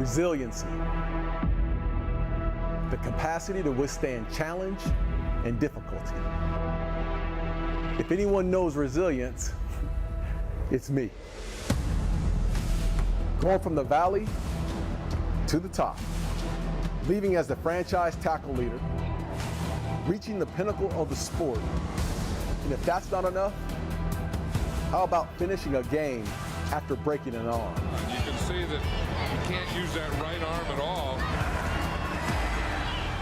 resiliency, the capacity to withstand challenge and difficulty. If anyone knows resilience, it's me. Going from the valley to the top, leaving as the franchise tackle leader, reaching the pinnacle of the sport. And if that's not enough, how about finishing a game after breaking an arm? You can see that you can't use that right arm at all.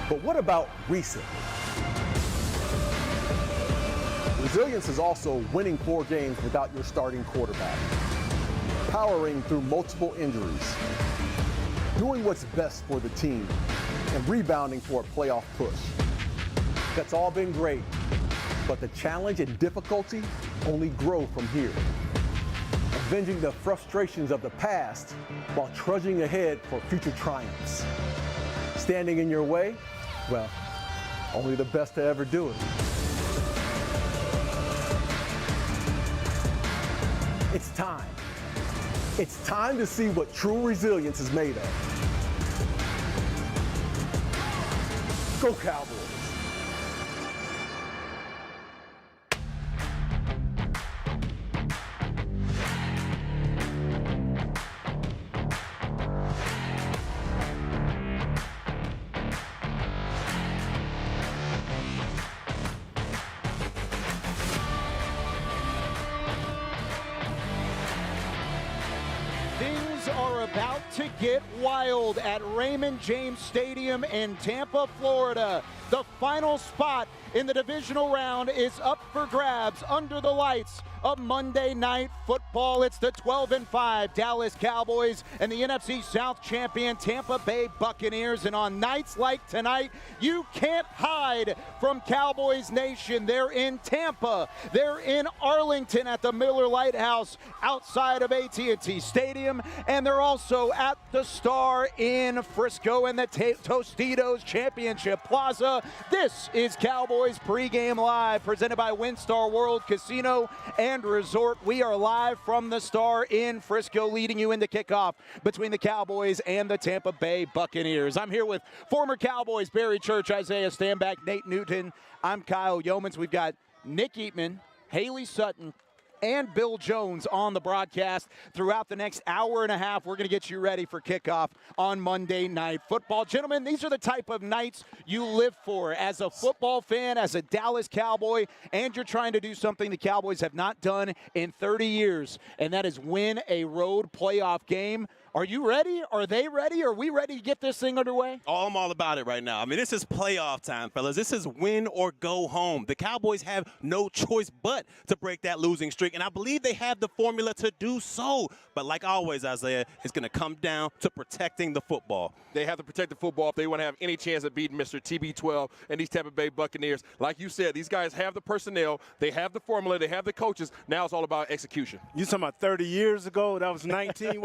But what about recent? Resilience is also winning 4 games without your starting quarterback, powering through multiple injuries, doing what's best for the team, and rebounding for a playoff push. That's all been great, but the challenge and difficulty only grow from here. Avenging the frustrations of the past while trudging ahead for future triumphs. Standing in your way? Well, only the best to ever do it. It's time. It's time to see what true resilience is made of. Go Cowboys! Things are about to get wild at Raymond James Stadium in Tampa, Florida. The final spot in the divisional round is up for grabs under the lights of Monday Night Football. It's the 12-5 Dallas Cowboys and the NFC South champion Tampa Bay Buccaneers. And on nights like tonight, you can't hide from Cowboys Nation. They're in Tampa. They're in Arlington at the Miller Lighthouse outside of AT&T Stadium. And they're also at the Star in Frisco and the Tostitos Championship Plaza. This is Cowboys Pregame Live, presented by WinStar World Casino and Resort. We are live from the Star in Frisco, leading you into kickoff between the Cowboys and the Tampa Bay Buccaneers. I'm here with former Cowboys Barry Church, Isaiah Stanback, Nate Newton. I'm Kyle Yeomans. We've got Nick Eatman, Haley Sutton, and Bill Jones on the broadcast throughout the next hour and a half. We're going to get you ready for kickoff on Monday Night Football. Gentlemen, these are the type of nights you live for as a football fan, as a Dallas Cowboy, and you're trying to do something the Cowboys have not done in 30 years, and that is win a road playoff game. Are you ready? Are they ready? Are we ready to get this thing underway? Oh, I'm all about it right now. I mean, this is playoff time, fellas. This is win or go home. The Cowboys have no choice but to break that losing streak, and I believe they have the formula to do so. But like always, Isaiah, it's going to come down to protecting the football. They have to protect the football if they want to have any chance of beating Mr. TB12 and these Tampa Bay Buccaneers. Like you said, these guys have the personnel, they have the formula, they have the coaches. Now it's all about execution. You talking about 30 years ago? That was 92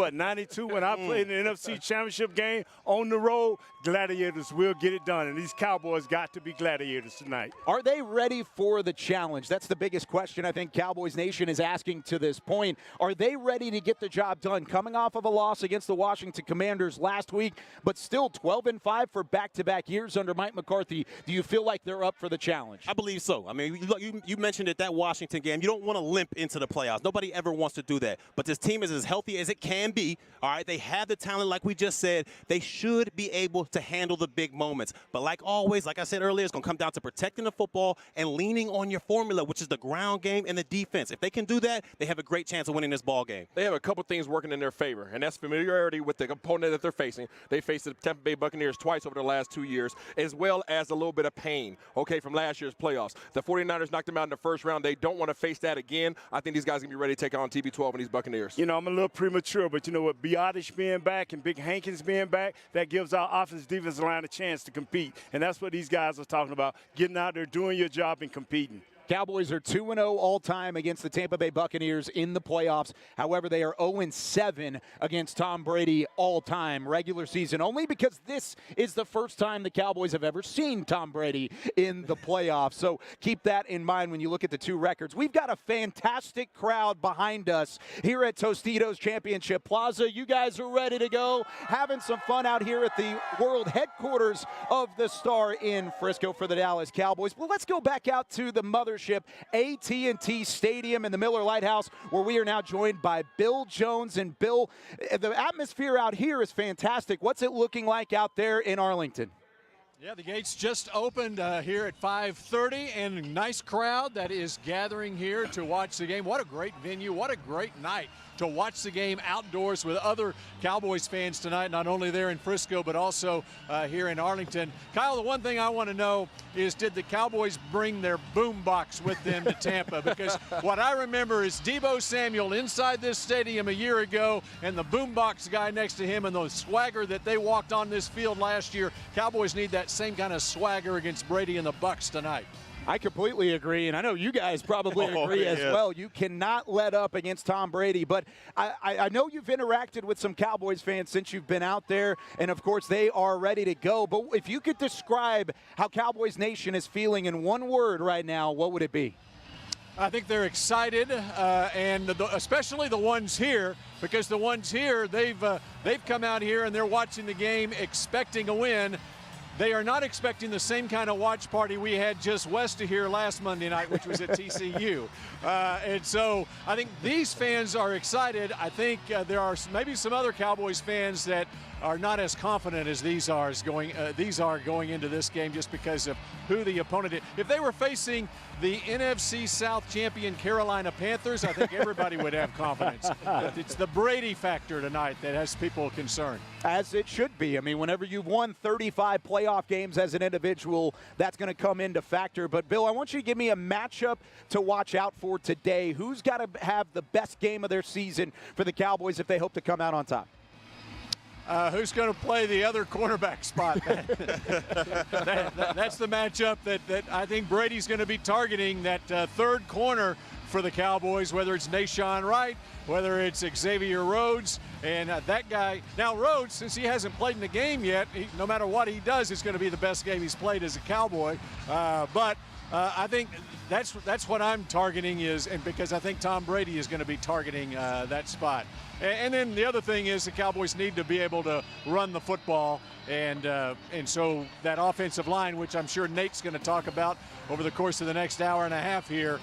when I played in the NFC Championship game on the road. Gladiators will get it done, and these Cowboys got to be gladiators tonight. Are they ready for the challenge? That's the biggest question I think Cowboys Nation is asking to this point. Are they ready to get the job done? Coming off of a loss against the Washington Commanders last week, but still 12-5 for back-to-back years under Mike McCarthy. Do you feel like they're up for the challenge? I believe so. I mean, you mentioned it, that Washington game. You don't want to limp into the playoffs. Nobody ever wants to do that. But this team is as healthy as it can be. All right, they have the talent, like we just said. They should be able to handle the big moments. But like always, like I said earlier, it's going to come down to protecting the football and leaning on your formula, which is the ground game and the defense. If they can do that, they have a great chance of winning this ball game. They have a couple things working in their favor, and that's familiarity with the opponent that they're facing. They faced the Tampa Bay Buccaneers twice over the last 2 years, as well as a little bit of pain, from last year's playoffs. The 49ers knocked them out in the first round. They don't want to face that again. I think these guys are going to be ready to take on TB12 and these Buccaneers. You know, I'm a little premature, but you know what, Biotish being back and Big Hankins being back, that gives our offense defensive line a chance to compete. And that's what these guys are talking about, getting out there, doing your job, and competing. Cowboys are 2-0 all-time against the Tampa Bay Buccaneers in the playoffs. However, they are 0-7 against Tom Brady all-time regular season, only because this is the first time the Cowboys have ever seen Tom Brady in the playoffs. So keep that in mind when you look at the two records. We've got a fantastic crowd behind us here at Tostitos Championship Plaza. You guys are ready to go, having some fun out here at the world headquarters of the Star in Frisco for the Dallas Cowboys. Well, let's go back out to the mothership, AT&T Stadium in the Miller Lighthouse, where we are now joined by Bill Jones. And Bill, the atmosphere out here is fantastic. What's it looking like out there in Arlington? Yeah, the gates just opened here at 5:30, and a nice crowd that is gathering here to watch the game. What a great venue. What a great night to watch the game outdoors with other Cowboys fans tonight, not only there in Frisco, but also here in Arlington. Kyle, the one thing I want to know is, did the Cowboys bring their boombox with them to Tampa? Because what I remember is Deebo Samuel inside this stadium a year ago, and the boombox guy next to him, and the swagger that they walked on this field last year. Cowboys need that same kind of swagger against Brady and the Bucs tonight. I completely agree, and I know you guys probably agree as well. You cannot let up against Tom Brady, but I know you've interacted with some Cowboys fans since you've been out there, and of course they are ready to go. But if you could describe how Cowboys Nation is feeling in one word right now, what would it be? I think they're excited, and especially the ones here, because the ones here, they've come out here and they're watching the game expecting a win. They are not expecting the same kind of watch party we had just west of here last Monday night, which was at TCU. And so I think these fans are excited. I think there are maybe some other Cowboys fans that are not as confident as these are going into this game, just because of who the opponent is. If they were facing the NFC South champion Carolina Panthers, I think everybody would have confidence. It's the Brady factor tonight that has people concerned. As it should be. I mean, whenever you've won 35 playoff games as an individual, that's going to come into factor. But, Bill, I want you to give me a matchup to watch out for today. Who's got to have the best game of their season for the Cowboys if they hope to come out on top? Who's going to play the other cornerback spot? That's the matchup that I think Brady's going to be targeting, that third corner for the Cowboys, whether it's Nashawn Wright, whether it's Xavier Rhodes, and that guy. Now, Rhodes, since he hasn't played in the game yet, no matter what he does, it's going to be the best game he's played as a Cowboy. But I think that's what I'm targeting and because I think Tom Brady is going to be targeting that spot. And then the other thing is the Cowboys need to be able to run the football, and so that offensive line, which I'm sure Nate's going to talk about over the course of the next hour and a half here,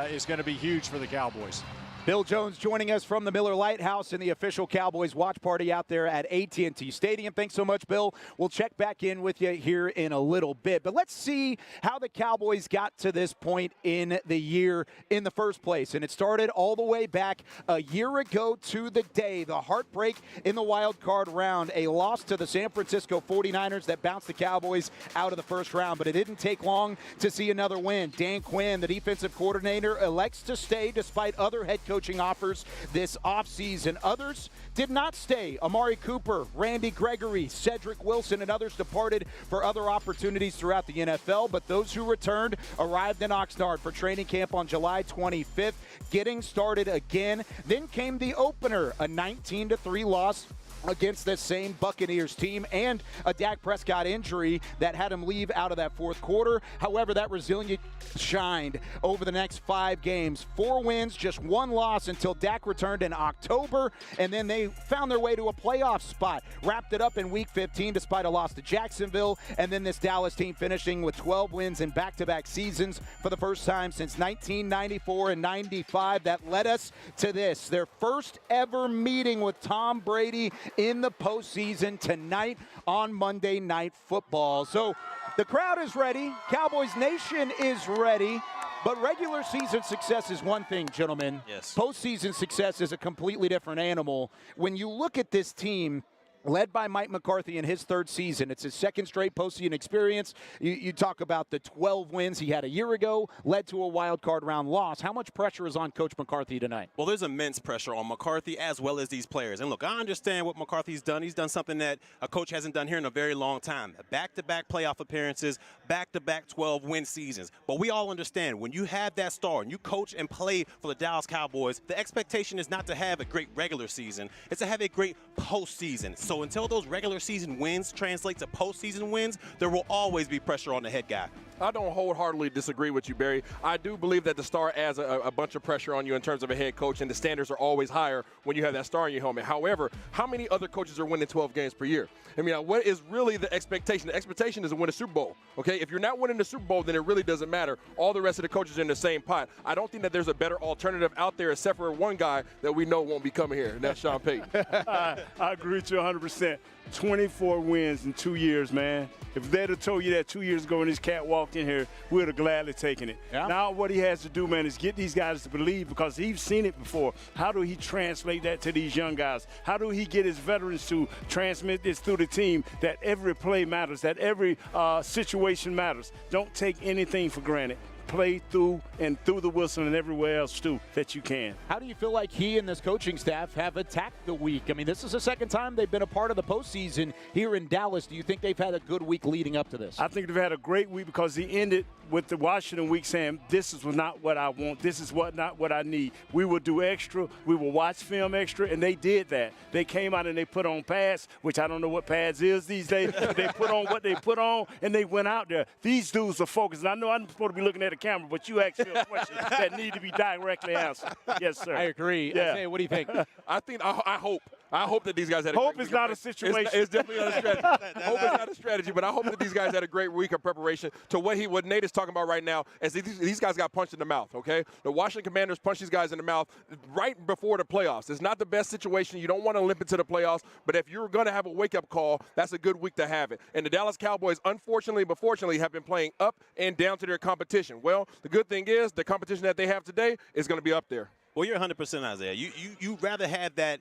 is going to be huge for the Cowboys. Bill Jones joining us from the Miller Lighthouse in the official Cowboys watch party out there at AT&T Stadium. Thanks so much, Bill. We'll check back in with you here in a little bit. But let's see how the Cowboys got to this point in the year in the first place. And it started all the way back a year ago to the day. The heartbreak in the wild card round. A loss to the San Francisco 49ers that bounced the Cowboys out of the first round. But it didn't take long to see another win. Dan Quinn, the defensive coordinator, elects to stay despite other head coaching offers this offseason. Others did not stay. Amari Cooper, Randy Gregory, Cedric Wilson, and others departed for other opportunities throughout the NFL, but those who returned arrived in Oxnard for training camp on July 25th, getting started again. Then came the opener, a 19-3 loss against that same Buccaneers team, and a Dak Prescott injury that had him leave out of that fourth quarter. However, that resilience shined over the next 5 games. 4 wins, just 1 loss until Dak returned in October, and then they found their way to a playoff spot. Wrapped it up in Week 15 despite a loss to Jacksonville, and then this Dallas team finishing with 12 wins in back-to-back seasons for the first time since 1994 and 95. That led us to this, their first ever meeting with Tom Brady in the postseason tonight on Monday Night Football. So the crowd is ready. Cowboys Nation is ready. But regular season success is one thing, gentlemen. Yes. Postseason success is a completely different animal. When you look at this team, led by Mike McCarthy in his third season. It's his second straight postseason experience. You talk about the 12 wins he had a year ago, led to a wild card round loss. How much pressure is on Coach McCarthy tonight? Well, there's immense pressure on McCarthy as well as these players. And look, I understand what McCarthy's done. He's done something that a coach hasn't done here in a very long time. Back-to-back playoff appearances, back-to-back 12-win seasons. But we all understand when you have that star and you coach and play for the Dallas Cowboys, the expectation is not to have a great regular season. It's to have a great postseason. So until those regular season wins translate to postseason wins, there will always be pressure on the head guy. I don't wholeheartedly disagree with you, Barry. I do believe that the star adds a bunch of pressure on you in terms of a head coach, and the standards are always higher when you have that star in your helmet. However, how many other coaches are winning 12 games per year? I mean, what is really the expectation? The expectation is to win a Super Bowl, okay? If you're not winning the Super Bowl, then it really doesn't matter. All the rest of the coaches are in the same pot. I don't think that there's a better alternative out there except for one guy that we know won't be coming here, and that's Sean Payton. I agree with you 100%. 24 wins in 2 years, man. If they'd have told you that 2 years ago when this cat walked in here, we would have gladly taken it. Yeah. Now what he has to do, man, is get these guys to believe, because he's seen it before. How do he translate that to these young guys? How do he get his veterans to transmit this through the team, that every play matters, that every situation matters? Don't take anything for granted. Play through and through the whistle and everywhere else, too, that you can. How do you feel like he and this coaching staff have attacked the week? I mean, this is the second time they've been a part of the postseason here in Dallas. Do you think they've had a good week leading up to this? I think they've had a great week because he ended with the Washington week saying, this is not what I want. This is not what I need. We will do extra. We will watch film extra, and they did that. They came out and they put on pads, which I don't know what pads is these days. They put on what they put on, and they went out there. These dudes are focused. And I know I'm supposed to be looking at the camera, but you asked me a question that need to be directly answered. Yes, sir. I agree. Yeah. Isaiah, what do you think? I hope that these guys had a hope great is week not a situation. It's definitely not a strategy. Hope is not a strategy, but I hope that these guys had a great week of preparation to what Nate is talking about right now. As these guys got punched in the mouth, okay? The Washington Commanders punched these guys in the mouth right before the playoffs. It's not the best situation. You don't want to limp into the playoffs, but if you're going to have a wake-up call, that's a good week to have it. And the Dallas Cowboys, unfortunately but fortunately, have been playing up and down to their competition. Well, the good thing is the competition that they have today is going to be up there. Well, you're 100%, Isaiah. You'd rather have that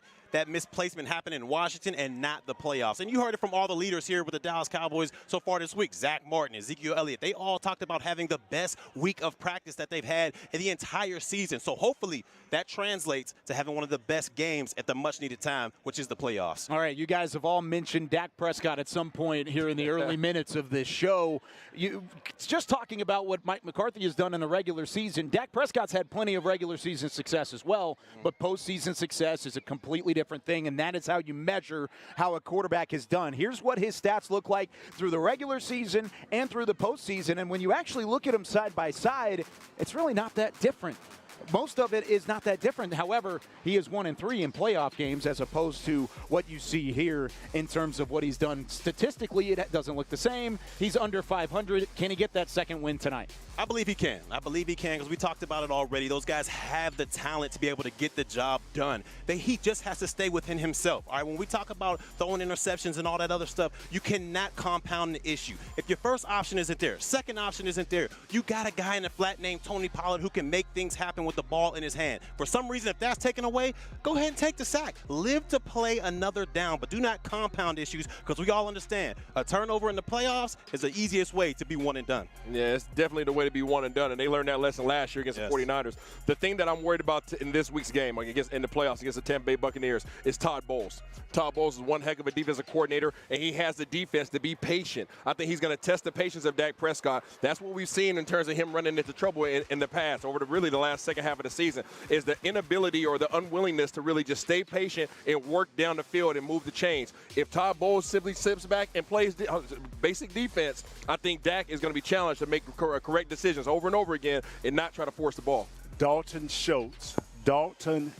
misplacement happen in Washington and not the playoffs. And you heard it from all the leaders here with the Dallas Cowboys so far this week. Zach Martin, Ezekiel Elliott, they all talked about having the best week of practice that they've had in the entire season. So hopefully that translates to having one of the best games at the much-needed time, which is the playoffs. All right, you guys have all mentioned Dak Prescott at some point here in the early minutes of this show. Just talking about what Mike McCarthy has done in the regular season, Dak Prescott's had plenty of regular season success as well, but postseason success is a completely different thing, and that is how you measure how a quarterback has done. Here's what his stats look like through the regular season and through the postseason, and when you actually look at them side by side, it's really not that different. Most of it is not that different. However, he is 1-3 in playoff games as opposed to what you see here in terms of what he's done statistically. It doesn't look the same. He's under 500. Can he get that second win tonight? I believe he can. I believe he can because we talked about it already. Those guys have the talent to be able to get the job done. He just has to stay within himself. All right, when we talk about throwing interceptions and all that other stuff, you cannot compound the issue. If your first option isn't there, second option isn't there, you got a guy in the flat named Tony Pollard who can make things happen with the ball in his hand. For some reason, if that's taken away, go ahead and take the sack. Live to play another down, but do not compound issues because we all understand a turnover in the playoffs is the easiest way to be one and done. Yeah, it's definitely the way to be one and done, and they learned that lesson last year against the 49ers. The thing that I'm worried about in this week's game in the playoffs against the Tampa Bay Buccaneers is Todd Bowles. Todd Bowles is one heck of a defensive coordinator, and he has the defense to be patient. I think he's going to test the patience of Dak Prescott. That's what we've seen in terms of him running into trouble in the past over the last second half of the season, is the inability or the unwillingness to really just stay patient and work down the field and move the chains. If Todd Bowles simply sits back and plays basic defense, I think Dak is going to be challenged to make correct decisions over and over again and not try to force the ball. Dalton Schultz, and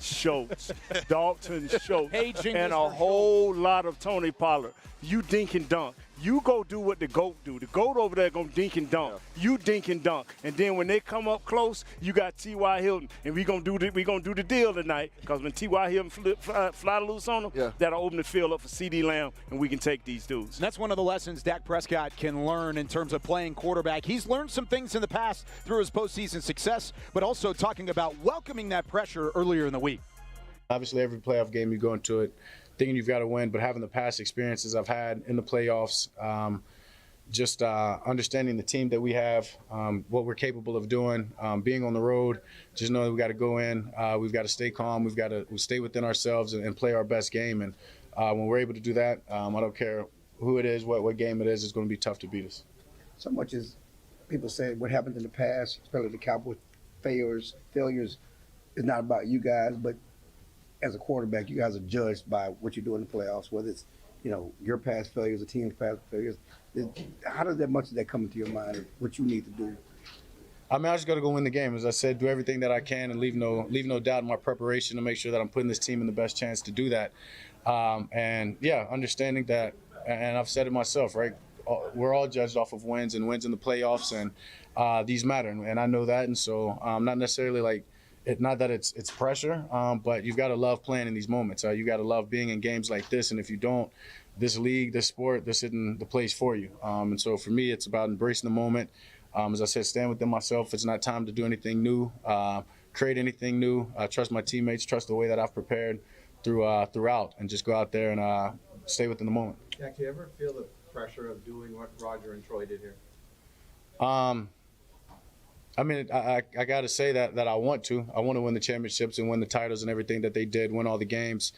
a whole lot of Tony Pollard. You dink and dunk. You go do what the GOAT do. The GOAT over there going to dink and dunk. Yeah. You dink and dunk. And then when they come up close, you got T.Y. Hilton. And we're going to do the deal tonight because when T.Y. Hilton fly loose on them, that'll open the field up for C.D. Lamb, and we can take these dudes. And that's one of the lessons Dak Prescott can learn in terms of playing quarterback. He's learned some things in the past through his postseason success, but also talking about welcoming that pressure earlier in the week. Obviously, every playoff game you go into it thinking you've got to win, but having the past experiences I've had in the playoffs, just understanding the team that we have, what we're capable of doing, being on the road, just know that we got to go in, we've got to stay calm, we've got to stay within ourselves and play our best game. And when we're able to do that, I don't care who it is, what game it is, it's going to be tough to beat us. So much as people say what happened in the past, especially the Cowboys failures is not about you guys, but as a quarterback, you guys are judged by what you do in the playoffs, whether it's, your past failures, the team's past failures. How does much of that come into your mind of what you need to do? I mean, I just got to go win the game. As I said, do everything that I can and leave no doubt in my preparation to make sure that I'm putting this team in the best chance to do that. And yeah, understanding that, and I've said it myself, right? We're all judged off of wins in the playoffs, and these matter, and I know that. And so, not necessarily not that it's pressure, but you've got to love playing in these moments. You got to love being in games like this, and if you don't, this league, this sport, this isn't the place for you. And so for me, it's about embracing the moment. As I said, stand within myself. It's not time to do anything new, create anything new. Trust my teammates, trust the way that I've prepared throughout, and just go out there and stay within the moment. Jack, do you ever feel the pressure of doing what Roger and Troy did here? I mean, I got to say that I want to. I want to win the championships and win the titles and everything that they did, win all the games,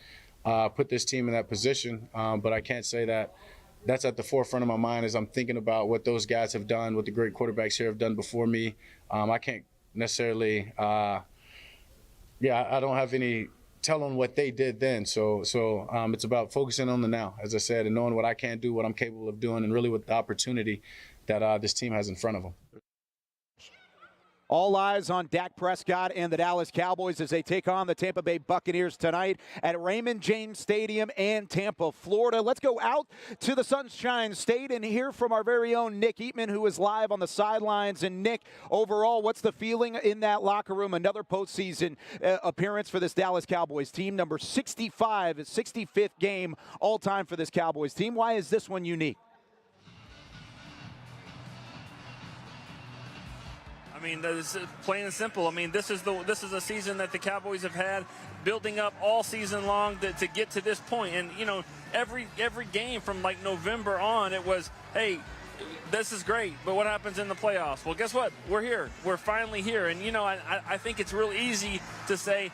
put this team in that position. But I can't say that that's at the forefront of my mind as I'm thinking about what those guys have done, what the great quarterbacks here have done before me. I can't necessarily, I don't have any tell on what they did then. So it's about focusing on the now, as I said, and knowing what I can do, what I'm capable of doing, and really with the opportunity that this team has in front of them. All eyes on Dak Prescott and the Dallas Cowboys as they take on the Tampa Bay Buccaneers tonight at Raymond James Stadium in Tampa, Florida. Let's go out to the Sunshine State and hear from our very own Nick Eatman, who is live on the sidelines. And Nick, overall, what's the feeling in that locker room? Another postseason appearance for this Dallas Cowboys team, number 65, 65th game all time for this Cowboys team. Why is this one unique? I mean, this is plain and simple. I mean, this is a season that the Cowboys have had building up all season long to get to this point. And every game from like November on, it was, hey, this is great, but what happens in the playoffs? Well, guess what? We're here. We're finally here. And I think it's real easy to say,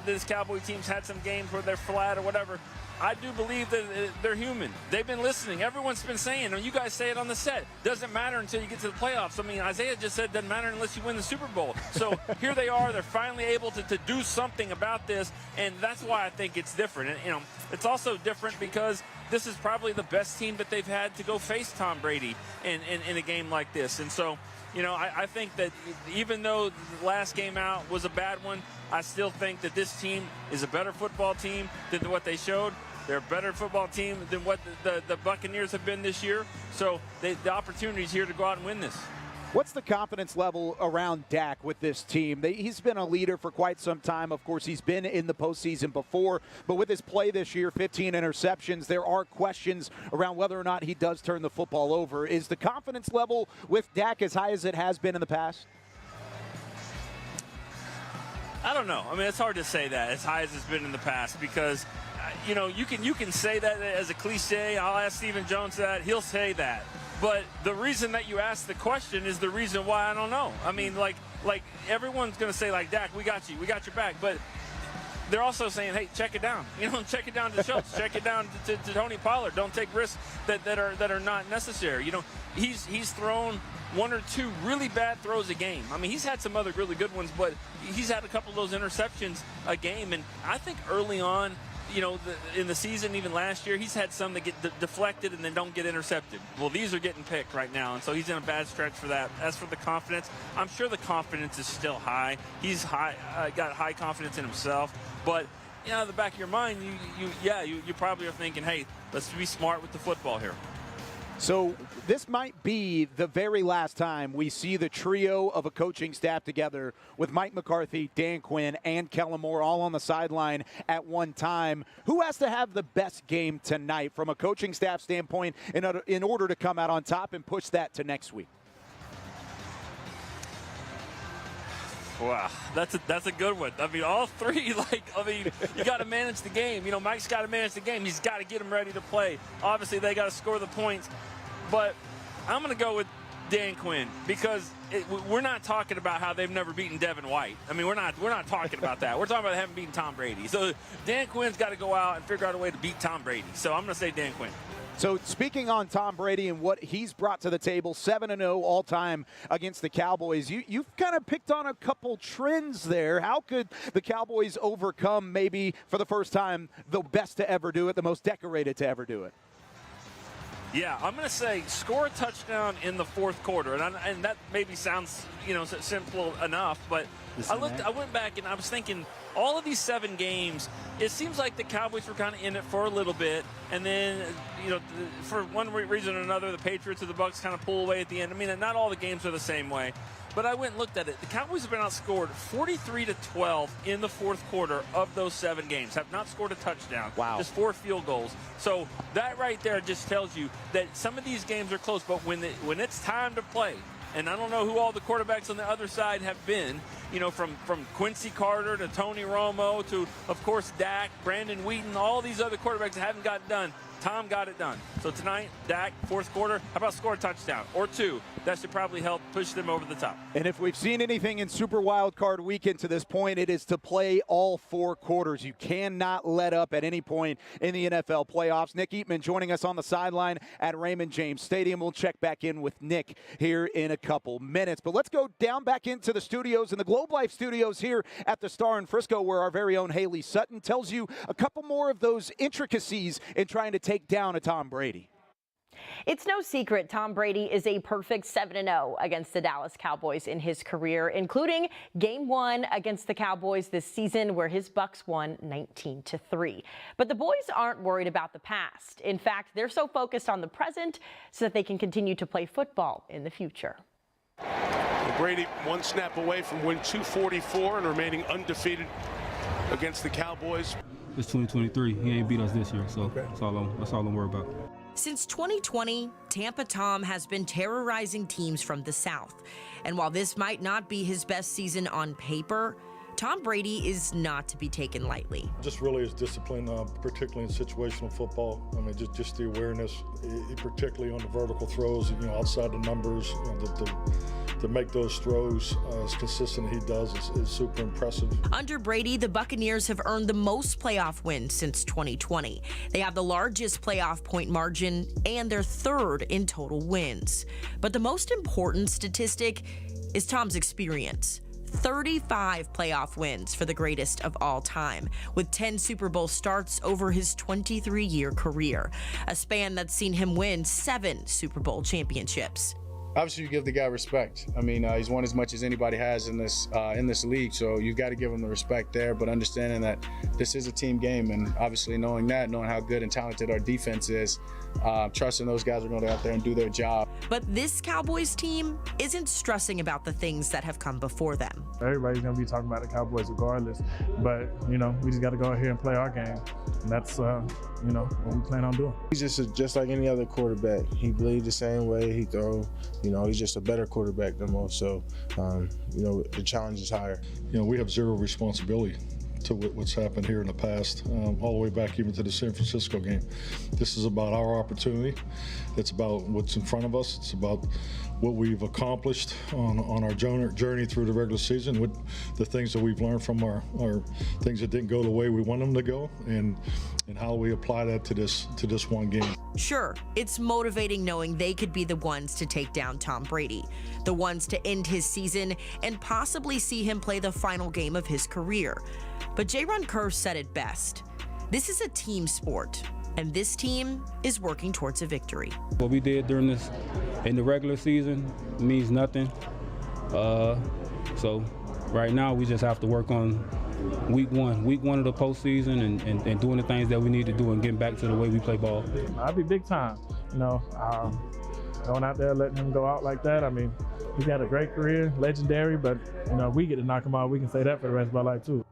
this Cowboy team's had some games where they're flat or whatever. I do believe that they're human. They've been listening. Everyone's been saying, and you guys say it on the set, doesn't matter until you get to the playoffs. I mean, Isaiah just said doesn't matter unless you win the Super Bowl. So here they are. They're finally able to do something about this, and that's why I think it's different. And, it's also different because this is probably the best team that they've had to go face Tom Brady in a game like this. And so, I think that even though the last game out was a bad one, I still think that this team is a better football team than what they showed. They're a better football team than what the Buccaneers have been this year. So the opportunity is here to go out and win this. What's the confidence level around Dak with this team? He's been a leader for quite some time. Of course, he's been in the postseason before. But with his play this year, 15 interceptions, there are questions around whether or not he does turn the football over. Is the confidence level with Dak as high as it has been in the past? I don't know. I mean, it's hard to say that as high as it's been in the past because, you can say that as a cliche. I'll ask Stephen Jones that. He'll say that. But the reason that you ask the question is the reason why I don't know. I mean, like everyone's going to say, like, Dak, we got you. We got your back. But they're also saying, hey, check it down. Check it down to Schultz. Check it down to Tony Pollard. Don't take risks that are not necessary. He's thrown one or two really bad throws a game. I mean, he's had some other really good ones, but he's had a couple of those interceptions a game. And I think early on, in the season, even last year, he's had some that get deflected and then don't get intercepted. Well, these are getting picked right now, and so he's in a bad stretch for that. As for the confidence, I'm sure the confidence is still high. He's got high confidence in himself, but in the back of your mind, you probably are thinking, hey, let's be smart with the football here. So this might be the very last time we see the trio of a coaching staff together with Mike McCarthy, Dan Quinn, and Kellen Moore all on the sideline at one time. Who has to have the best game tonight from a coaching staff standpoint in order to come out on top and push that to next week? Wow, that's a good one. I mean, all three, you got to manage the game. Mike's got to manage the game. He's got to get them ready to play. Obviously, they got to score the points. But I'm going to go with Dan Quinn because we're not talking about how they've never beaten Devin White. I mean, we're not talking about that. We're talking about having beaten Tom Brady. So Dan Quinn's got to go out and figure out a way to beat Tom Brady. So I'm going to say Dan Quinn. So speaking on Tom Brady and what he's brought to the table, 7-0 all-time against the Cowboys, you've kind of picked on a couple trends there. How could the Cowboys overcome, maybe for the first time, the best to ever do it, the most decorated to ever do it? Yeah, I'm going to say score a touchdown in the fourth quarter, and that maybe sounds simple enough, but I went back and I was thinking all of these 7 games, it seems like the Cowboys were kind of in it for a little bit, and then for one reason or another, the Patriots or the Bucs kind of pull away at the end. I mean, not all the games are the same way. But I went and looked at it. The Cowboys have been outscored 43-12 in the fourth quarter of those 7 games. Have not scored a touchdown. Wow. Just 4 field goals. So that right there just tells you that some of these games are close. But when it's time to play, and I don't know who all the quarterbacks on the other side have been, from Quincy Carter to Tony Romo to, of course, Dak, Brandon Wheaton, all these other quarterbacks that haven't gotten done. Tom got it done. So tonight, Dak, fourth quarter, how about score a touchdown or 2? That should probably help push them over the top. And if we've seen anything in Super Wild Card Weekend to this point, it is to play all 4 quarters. You cannot let up at any point in the NFL playoffs. Nick Eatman joining us on the sideline at Raymond James Stadium. We'll check back in with Nick here in a couple minutes. But let's go down back into the studios, in the Globe Life studios here at the Star in Frisco, where our very own Haley Sutton tells you a couple more of those intricacies in trying to take down a Tom Brady. It's no secret Tom Brady is a perfect 7-0 against the Dallas Cowboys in his career, including Game 1 against the Cowboys this season, where his Bucs won 19-3. But the boys aren't worried about the past. In fact, they're so focused on the present so that they can continue to play football in the future. Brady one snap away from win 244 and remaining undefeated against the Cowboys. It's 2023. He ain't beat us this year, so that's all I'm worried about. Since 2020, Tampa Tom has been terrorizing teams from the South. And while this might not be his best season on paper, Tom Brady is not to be taken lightly. Just really his discipline, particularly in situational football. I mean, just the awareness, particularly on the vertical throws, outside the numbers, to make those throws as consistent as he does is super impressive. Under Brady, the Buccaneers have earned the most playoff wins since 2020. They have the largest playoff point margin and they're 3rd in total wins. But the most important statistic is Tom's experience. 35 playoff wins for the greatest of all time, with 10 Super Bowl starts over his 23-year career, a span that's seen him win 7 Super Bowl championships. Obviously, you give the guy respect. I mean, he's won as much as anybody has in this league, so you got to give him the respect there. But understanding that this is a team game, and obviously knowing how good and talented our defense is, trusting those guys are going to go out there and do their job. But this Cowboys team isn't stressing about the things that have come before them. Everybody's going to be talking about the Cowboys regardless, but we just got to go out here and play our game, and that's what we plan on doing. He's just like any other quarterback. He believes the same way he throws. He's just a better quarterback than most. So, the challenge is higher. We have zero responsibility to what's happened here in the past, all the way back even to the San Francisco game. This is about our opportunity. It's about what's in front of us. It's about what we've accomplished on our journey through the regular season, with the things that we've learned from our things that didn't go the way we want them to go, and how we apply that to this one game. Sure, it's motivating knowing they could be the ones to take down Tom Brady, the ones to end his season and possibly see him play the final game of his career. But Jaron Kerr said it best. This is a team sport, and this team is working towards a victory. What we did in the regular season means nothing. So right now we just have to work on week one of the postseason and doing the things that we need to do and getting back to the way we play ball. I'd be big time, going out there, letting him go out like that. I mean, he's had a great career, legendary, but if we get to knock him out, we can say that for the rest of our life too.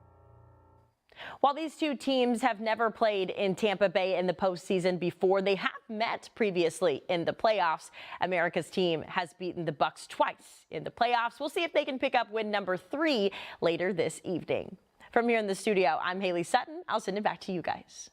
While these two teams have never played in Tampa Bay in the postseason before, they have met previously in the playoffs. America's team has beaten the Bucs twice in the playoffs. We'll see if they can pick up win number 3 later this evening. From here in the studio, I'm Haley Sutton. I'll send it back to you guys.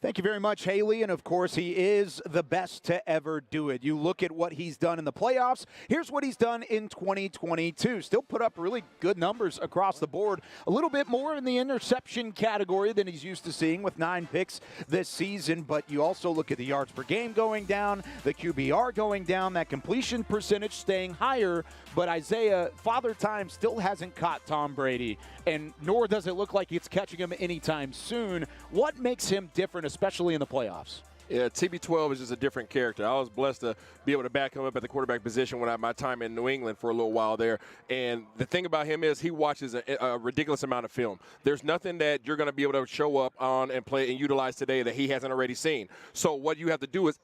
Thank you very much, Haley. And, of course, he is the best to ever do it. You look at what he's done in the playoffs. Here's what he's done in 2022. Still put up really good numbers across the board. A little bit more in the interception category than he's used to seeing with 9 picks this season. But you also look at the yards per game going down, the QBR going down, that completion percentage staying higher. But Isaiah, Father Time still hasn't caught Tom Brady, and nor does it look like it's catching him anytime soon. What makes him different, especially in the playoffs? Yeah, TB12 is just a different character. I was blessed to be able to back him up at the quarterback position when I had my time in New England for a little while there. And the thing about him is he watches a ridiculous amount of film. There's nothing that you're going to be able to show up on and play and utilize today that he hasn't already seen. So what you have to do is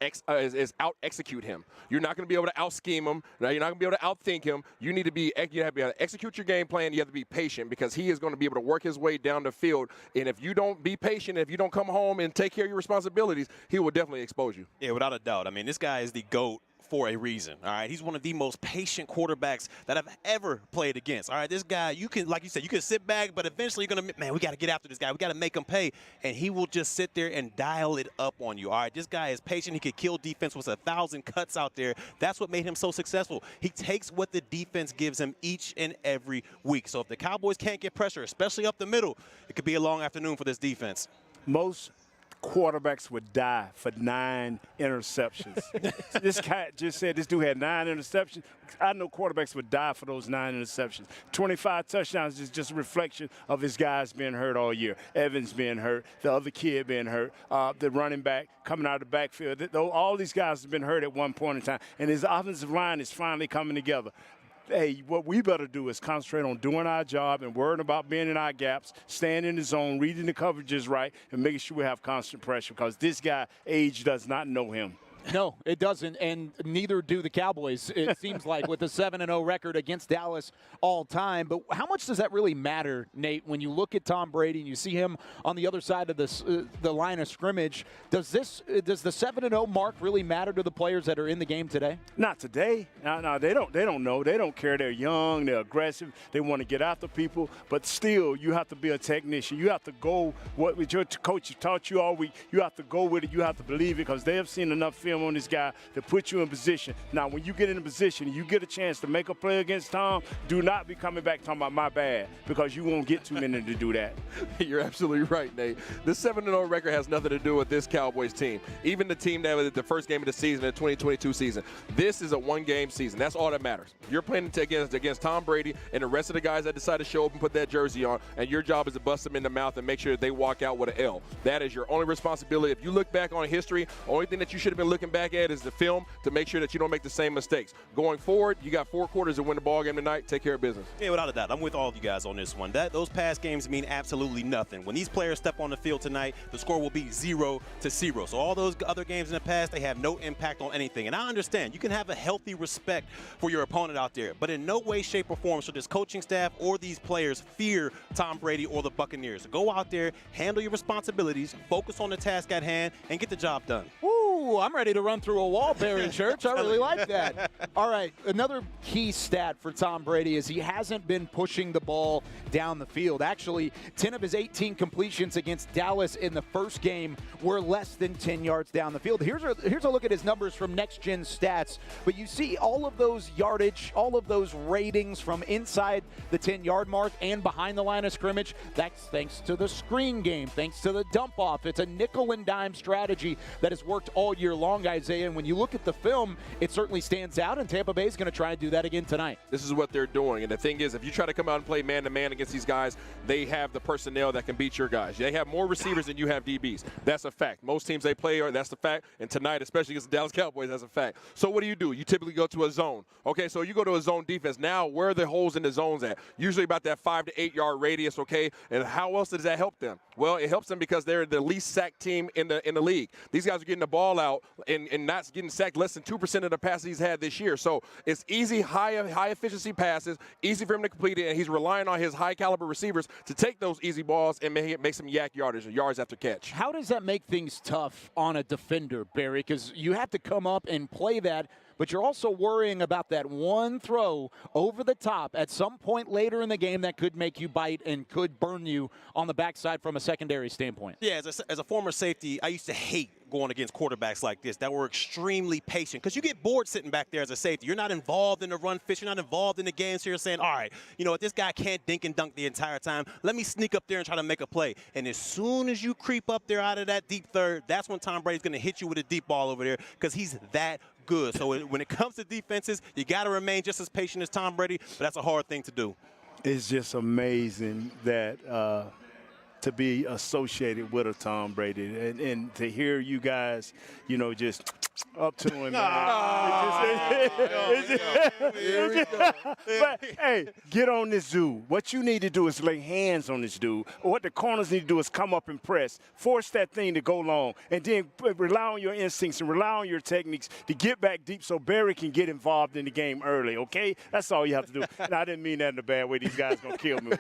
out-execute him. You're not going to be able to out-scheme him. Now, you're not going to be able to out-think him. You have to be able to execute your game plan. You have to be patient because he is going to be able to work his way down the field. And if you don't be patient, if you don't come home and take care of your responsibilities, he will definitely expose you. Yeah, without a doubt. I mean, this guy is the GOAT for a reason. All right, he's one of the most patient quarterbacks that I've ever played against. All right, this guy, you can, like you said, you can sit back, but eventually you're gonna, man, we got to get after this guy. We got to make him pay, and he will just sit there and dial it up on you. All right, this guy is patient. He could kill defense with 1,000 cuts out there. That's what made him so successful. He takes what the defense gives him each and every week. So if the Cowboys can't get pressure, especially up the middle, it could be a long afternoon for this defense. Most quarterbacks would die for 9 interceptions. This guy just said this dude had 9 interceptions. I know quarterbacks would die for those 9 interceptions. 25 touchdowns is just a reflection of his guys being hurt all year. Evans being hurt, the other kid being hurt, the running back coming out of the backfield. All these guys have been hurt at one point in time, and his offensive line is finally coming together. Hey, what we better do is concentrate on doing our job and worrying about being in our gaps, staying in the zone, reading the coverages right, and making sure we have constant pressure because this guy, age does not know him. No, it doesn't, and neither do the Cowboys, it seems like, with a 7-0 record against Dallas all time. But how much does that really matter, Nate, when you look at Tom Brady and you see him on the other side of the line of scrimmage? Does the 7-0 mark really matter to the players that are in the game today? Not today. No, they don't know. They don't care. They're young. They're aggressive. They want to get after people. But still, you have to be a technician. You have to go what your coach taught you all week. You have to go with it. You have to believe it because they have seen enough film on this guy to put you in position. Now, when you get in a position, you get a chance to make a play against Tom, do not be coming back talking about my bad because you won't get too many to do that. You're absolutely right, Nate. The 7-0 record has nothing to do with this Cowboys team. Even the team that was at the first game of the season, the 2022 season. This is a one-game season. That's all that matters. You're playing against Tom Brady and the rest of the guys that decide to show up and put that jersey on, and your job is to bust them in the mouth and make sure that they walk out with an L. That is your only responsibility. If you look back on history, the only thing that you should have been looking back at is the film to make sure that you don't make the same mistakes. Going forward, you got 4 quarters to win the ball game tonight. Take care of business. Yeah, without a doubt. I'm with all of you guys on this one. Those past games mean absolutely nothing. When these players step on the field tonight, the score will be 0-0. So all those other games in the past, they have no impact on anything. And I understand you can have a healthy respect for your opponent out there, but in no way, shape, or form should this coaching staff or these players fear Tom Brady or the Buccaneers. So go out there, handle your responsibilities, focus on the task at hand, and get the job done. Ooh, I'm ready to run through a wall, Barry Church. I really like that. All right, another key stat for Tom Brady is he hasn't been pushing the ball down the field. Actually, 10 of his 18 completions against Dallas in the first game were less than 10 yards down the field. Here's a look at his numbers from Next Gen Stats. But you see all of those yardage, all of those ratings from inside the 10-yard mark and behind the line of scrimmage. That's thanks to the screen game, thanks to the dump off. It's a nickel and dime strategy that has worked all year long, Isaiah. And when you look at the film, it certainly stands out, and Tampa Bay is going to try and do that again tonight. This is what they're doing. And the thing is, if you try to come out and play man-to-man against these guys, they have the personnel that can beat your guys. They have more receivers than you have DBs. That's a fact. Most teams they play, that's the fact. And tonight, especially against the Dallas Cowboys, that's a fact. So what do? You typically go to a zone. Okay, so you go to a zone defense. Now, where are the holes in the zones at? Usually about that 5 to 8 yard radius, okay? And how else does that help them? Well, it helps them because they're the least sacked team in the league. These guys are getting the ball out and not getting sacked less than 2% of the passes he's had this year. So it's easy, high efficiency passes, easy for him to complete it, and he's relying on his high caliber receivers to take those easy balls and make some yak yardage, yards after catch. How does that make things tough on a defender, Barry? Because you have to come up and play that, but you're also worrying about that one throw over the top at some point later in the game that could make you bite and could burn you on the backside from a secondary standpoint. Yeah, as a former safety, I used to hate going against quarterbacks like this that were extremely patient, because you get bored sitting back there as a safety. You're not involved in the run fish. You're not involved in the game, so you're saying, all right, you know what, this guy can't dink and dunk the entire time. Let me sneak up there and try to make a play. And as soon as you creep up there out of that deep third, that's when Tom Brady's going to hit you with a deep ball over there, because he's that good. So when it comes to defenses, you got to remain just as patient as Tom Brady, but that's a hard thing to do. It's just amazing that to be associated with a Tom Brady and to hear you guys, you know, just up to him. But, hey, get on this dude. What you need to do is lay hands on this dude. Or what the corners need to do is come up and press. Force that thing to go long. And then rely on your instincts and rely on your techniques to get back deep so Barry can get involved in the game early, okay? That's all you have to do. And I didn't mean that in a bad way. These guys going to kill me.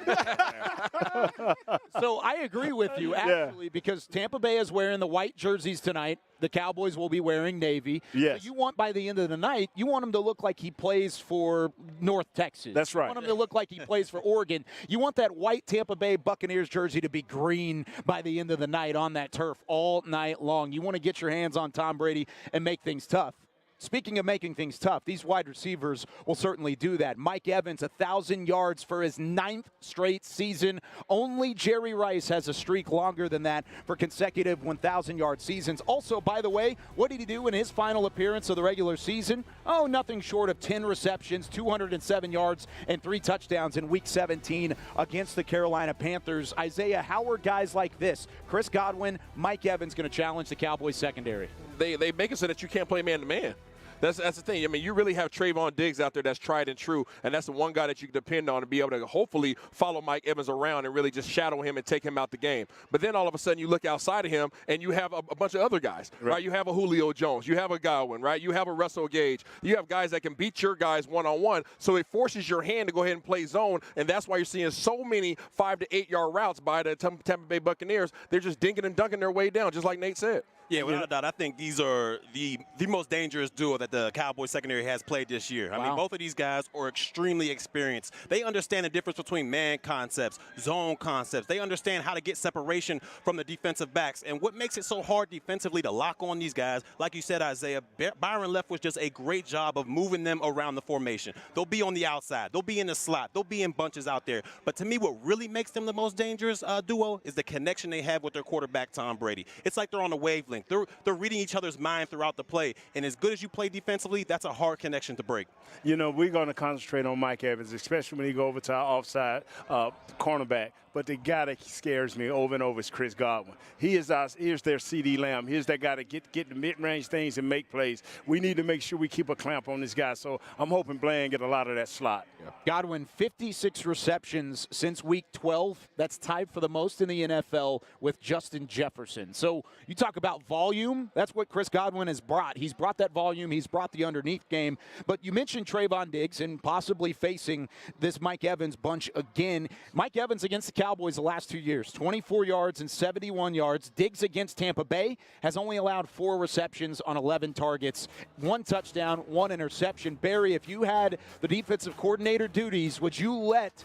So I agree with you, actually, because Tampa Bay is wearing the white jerseys tonight. The Cowboys will be wearing navy. Yes. So you want, by the end of the night, you want him to look like he plays for North Texas. That's right. You want him to look like he plays for Oregon. You want that white Tampa Bay Buccaneers jersey to be green by the end of the night on that turf all night long. You want to get your hands on Tom Brady and make things tough. Speaking of making things tough, these wide receivers will certainly do that. Mike Evans, 1,000 yards for his 9th straight season. Only Jerry Rice has a streak longer than that for consecutive 1,000-yard seasons. Also, by the way, what did he do in his final appearance of the regular season? Oh, nothing short of 10 receptions, 207 yards, and 3 touchdowns in Week 17 against the Carolina Panthers. Isaiah, how are guys like this, Chris Godwin, Mike Evans, going to challenge the Cowboys secondary? They make it so that you can't play man-to-man. That's the thing. I mean, you really have Trayvon Diggs out there that's tried and true, and that's the one guy that you can depend on to be able to hopefully follow Mike Evans around and really just shadow him and take him out the game. But then all of a sudden you look outside of him and you have a bunch of other guys, right? You have a Julio Jones. You have a Godwin, right? You have a Russell Gage. You have guys that can beat your guys one-on-one, so it forces your hand to go ahead and play zone, and that's why you're seeing so many 5 to 8 yard routes by the Tampa Bay Buccaneers. They're just dinking and dunking their way down, just like Nate said. Yeah, without a doubt, I think these are the most dangerous duo that the Cowboys secondary has played this year. I mean, both of these guys are extremely experienced. They understand the difference between man concepts, zone concepts. They understand how to get separation from the defensive backs. And what makes it so hard defensively to lock on these guys, like you said, Isaiah, Byron Leftwich does a great job of moving them around the formation. They'll be on the outside. They'll be in the slot. They'll be in bunches out there. But to me, what really makes them the most dangerous duo is the connection they have with their quarterback, Tom Brady. It's like they're on a wavelength. They're reading each other's mind throughout the play. And as good as you play defensively, that's a hard connection to break. You know, we're going to concentrate on Mike Evans, especially when he go over to our offside cornerback. But the guy that scares me over and over is Chris Godwin. Here's their CeeDee Lamb. Here's that guy to get the mid-range things and make plays. We need to make sure we keep a clamp on this guy. So I'm hoping Bland get a lot of that slot. Yeah. Godwin, 56 receptions since Week 12. That's tied for the most in the NFL with Justin Jefferson. So you talk about volume. That's what Chris Godwin has brought. He's brought that volume. He's brought the underneath game. But you mentioned Trayvon Diggs and possibly facing this Mike Evans bunch again. Mike Evans against the Cowboys the last 2 years, 24 yards and 71 yards. Diggs against Tampa Bay has only allowed 4 receptions on 11 targets, 1 touchdown, 1 interception. Barry, if you had the defensive coordinator duties, would you let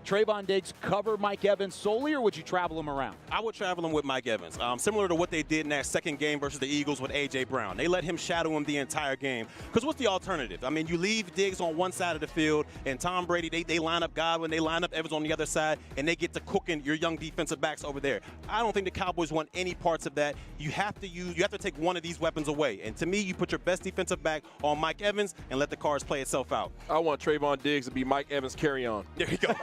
Trayvon Diggs cover Mike Evans solely, or would you travel him around? I would travel him with Mike Evans, similar to what they did in that second game versus the Eagles with A.J. Brown. They let him shadow him the entire game. Because what's the alternative? I mean, you leave Diggs on one side of the field, and Tom Brady, they line up Godwin, they line up Evans on the other side, and they get to cooking your young defensive backs over there. I don't think the Cowboys want any parts of that. You have to take one of these weapons away. And to me, you put your best defensive back on Mike Evans and let the cards play itself out. I want Trayvon Diggs to be Mike Evans' carry-on. There you go.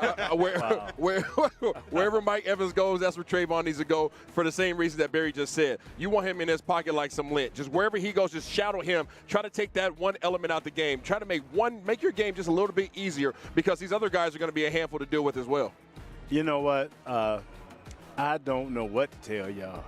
Wherever Mike Evans goes, that's where Trayvon needs to go for the same reason that Barry just said. You want him in his pocket like some lint. Just wherever he goes, just shadow him. Try to take that one element out the game. Try to make your game just a little bit easier, because these other guys are going to be a handful to deal with as well. You know what? I don't know what to tell y'all.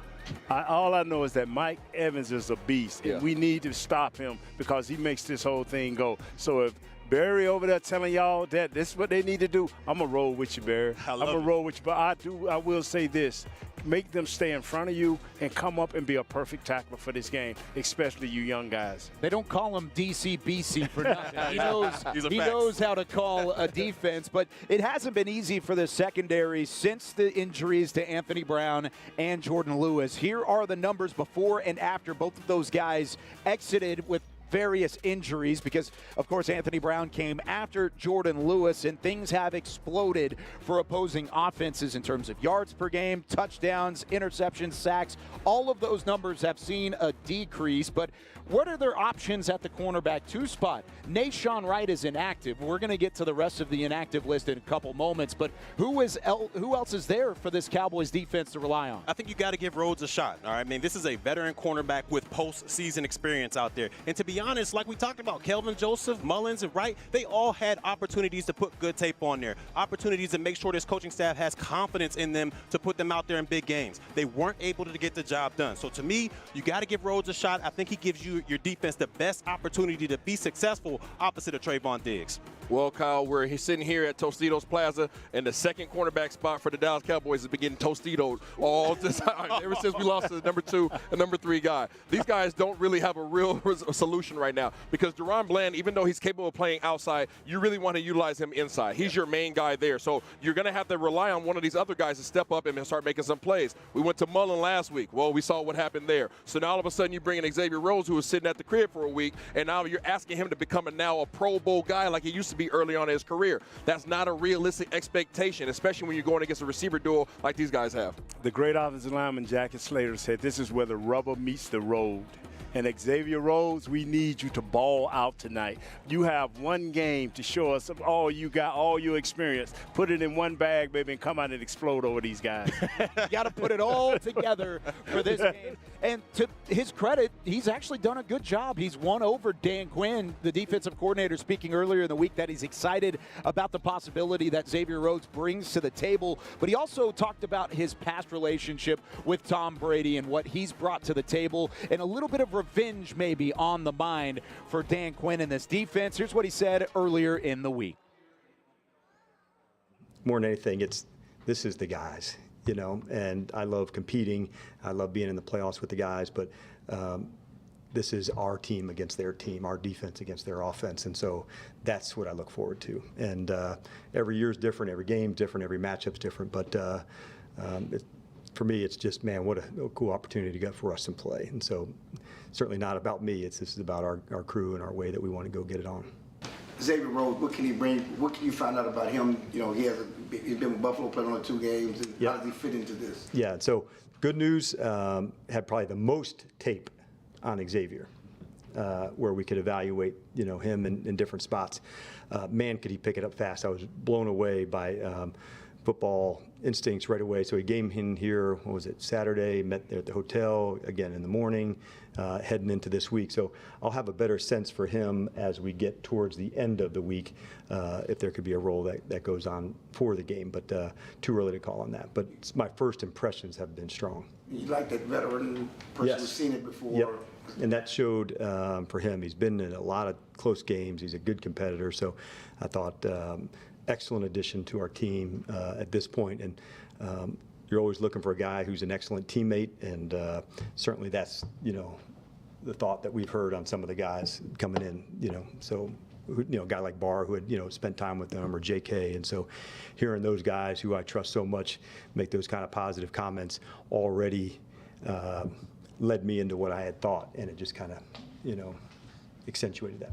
All I know is that Mike Evans is a beast, and we need to stop him because he makes this whole thing go. So if Barry over there telling y'all that this is what they need to do, I'm going to roll with you, Barry. I'm going to roll with you. But I will say this. Make them stay in front of you and come up and be a perfect tackler for this game, especially you young guys. They don't call him DCBC for nothing. He knows how to call a defense, but it hasn't been easy for the secondary since the injuries to Anthony Brown and Jordan Lewis. Here are the numbers before and after both of those guys exited with various injuries because, of course, Anthony Brown came after Jordan Lewis, and things have exploded for opposing offenses in terms of yards per game, touchdowns, interceptions, sacks. All of those numbers have seen a decrease, but what are their options at the cornerback 2 spot? Nashawn Wright is inactive. We're going to get to the rest of the inactive list in a couple moments, but who else is there for this Cowboys defense to rely on? I think you got to give Rhodes a shot. All right, I mean, this is a veteran cornerback with postseason experience out there, and to be honest, like we talked about, Kelvin Joseph, Mullins, and Wright, they all had opportunities to put good tape on there, opportunities to make sure this coaching staff has confidence in them to put them out there in big games. They weren't able to get the job done. So to me, you got to give Rhodes a shot. I think he gives you your defense the best opportunity to be successful opposite of Trayvon Diggs. Well, Kyle, he's sitting here at Tostitos Plaza, and the second cornerback spot for the Dallas Cowboys has been getting Tostitoed all the time ever since we lost to the number 2 and number 3 guy. These guys don't really have a real solution right now because Deron Bland, even though he's capable of playing outside, you really want to utilize him inside. He's your main guy there, so you're going to have to rely on one of these other guys to step up and start making some plays. We went to Mullen last week. Well, we saw what happened there. So now all of a sudden you bring in Xavier Rhodes, who was sitting at the crib for a week, and now you're asking him to become now a Pro Bowl guy like he used to be early on in his career. That's not a realistic expectation, especially when you're going against a receiver duel like these guys have. The great offensive lineman Jackie Slater said this is where the rubber meets the road. And Xavier Rhodes, we need you to ball out tonight. You have one game to show us all you got, all your experience. Put it in one bag, baby, and come out and explode over these guys. You got to put it all together for this game. And to his credit, he's actually done a good job. He's won over Dan Quinn, the defensive coordinator, speaking earlier in the week that he's excited about the possibility that Xavier Rhodes brings to the table. But he also talked about his past relationship with Tom Brady and what he's brought to the table, and a little bit of revenge maybe on the mind for Dan Quinn in this defense. Here's what he said earlier in the week. More than anything, this is the guys, you know, and I love competing. I love being in the playoffs with the guys, but this is our team against their team, our defense against their offense, and so that's what I look forward to. And every year is different, every game's different, every matchup's different, but for me, it's just, man, what a cool opportunity to get for us to play. And so certainly not about me. This is about our crew and our way that we want to go get it on. Xavier Rhodes, what can he bring? What can you find out about him? You know, he's been with Buffalo, playing on 2 games. And how does he fit into this? Yeah, so good news, had probably the most tape on Xavier, where we could evaluate, you know, him in different spots. Man, could he pick it up fast. I was blown away by football instincts right away. So he came in here, what was it, Saturday, met there at the hotel, again in the morning, heading into this week. So I'll have a better sense for him as we get towards the end of the week, if there could be a role that goes on for the game, but too early to call on that. But my first impressions have been strong. You like that veteran person who's seen it before. Yep. And that showed for him. He's been in a lot of close games. He's a good competitor. So I thought excellent addition to our team at this point. And you're always looking for a guy who's an excellent teammate. And certainly that's, you know, the thought that we've heard on some of the guys coming in, you know. So, you know, a guy like Barr who had, you know, spent time with them, or JK. And so hearing those guys who I trust so much make those kind of positive comments already led me into what I had thought, and it just kind of, you know, accentuated that.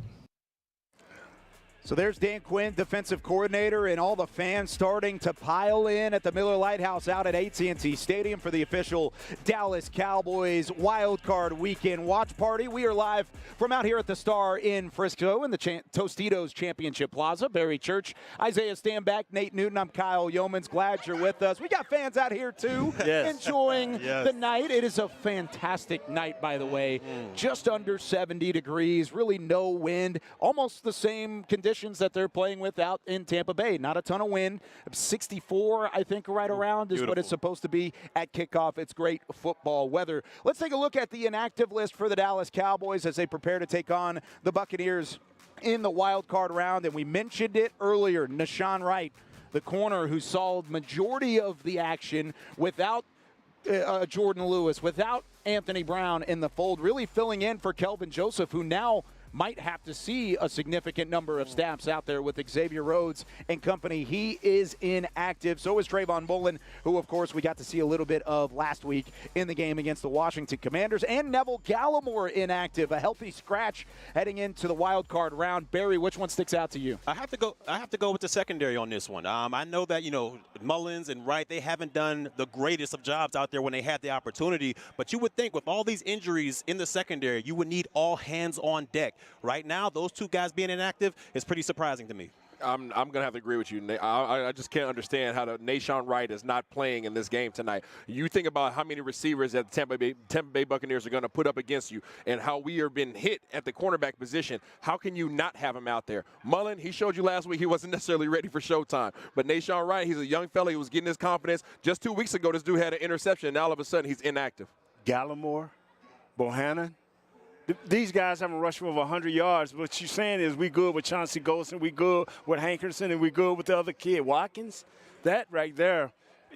So there's Dan Quinn, defensive coordinator, and all the fans starting to pile in at the Miller Litehouse out at AT&T Stadium for the official Dallas Cowboys Wild Card Weekend watch party. We are live from out here at the Star in Frisco in the Tostitos Championship Plaza. Barry Church, Isaiah Stanback, Nate Newton. I'm Kyle Yeomans. Glad you're with us. We got fans out here too, enjoying the night. It is a fantastic night, by the way. Just under 70 degrees, really no wind, almost the same conditions conditions that they're playing with out in Tampa Bay. Not a ton of wind. 64, I think, right around is what it's supposed to be at kickoff. It's great football weather. Let's take a look at the inactive list for the Dallas Cowboys as they prepare to take on the Buccaneers in the wild card round. And we mentioned it earlier, Nashawn Wright, the corner who saw majority of the action without Jordan Lewis, without Anthony Brown in the fold, really filling in for Kelvin Joseph, who now might have to see a significant number of snaps out there with Xavier Rhodes and company. He is inactive. So is Trayvon Mullen, who, of course, we got to see a little bit of last week in the game against the Washington Commanders. And Neville Gallimore inactive, a healthy scratch heading into the wild card round. Barry, which one sticks out to you? I have to go with the secondary on this one. I know that, Mullins and Wright, they haven't done the greatest of jobs out there when they had the opportunity, but you would think with all these injuries in the secondary, you would need all hands on deck. Right now, those two guys being inactive is pretty surprising to me. I'm going to have to agree with you. I just can't understand how Nashawn Wright is not playing in this game tonight. You think about how many receivers that the Tampa Bay Buccaneers are going to put up against you and how we are being hit at the cornerback position. How can you not have him out there? Mullen, he showed you last week he wasn't necessarily ready for showtime. But Nashawn Wright, he's a young fella. He was getting his confidence. Just 2 weeks ago, this dude had an interception, and all of a sudden he's inactive. Gallimore, Bohannon. These guys haven't rushed for over 100 yards. What you're saying is we good with Chauncey Golston, we good with Hankerson, and we good with the other kid, Watkins. That right there,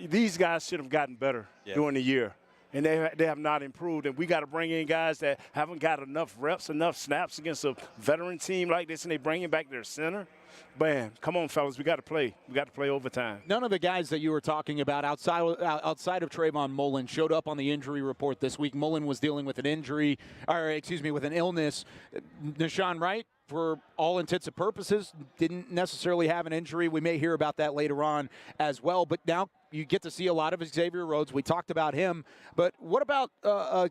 these guys should have gotten better during the year. And they have not improved. And we got to bring in guys that haven't got enough reps, enough snaps against a veteran team like this, and they bring in back their center. Man, come on, fellas, we got to play. We got to play overtime. None of the guys that you were talking about outside of Trayvon Mullen showed up on the injury report this week. Mullen was dealing with an injury, with an illness. Nashawn Wright, for all intents and purposes, didn't necessarily have an injury. We may hear about that later on as well. But now you get to see a lot of Xavier Rhodes. We talked about him. But what about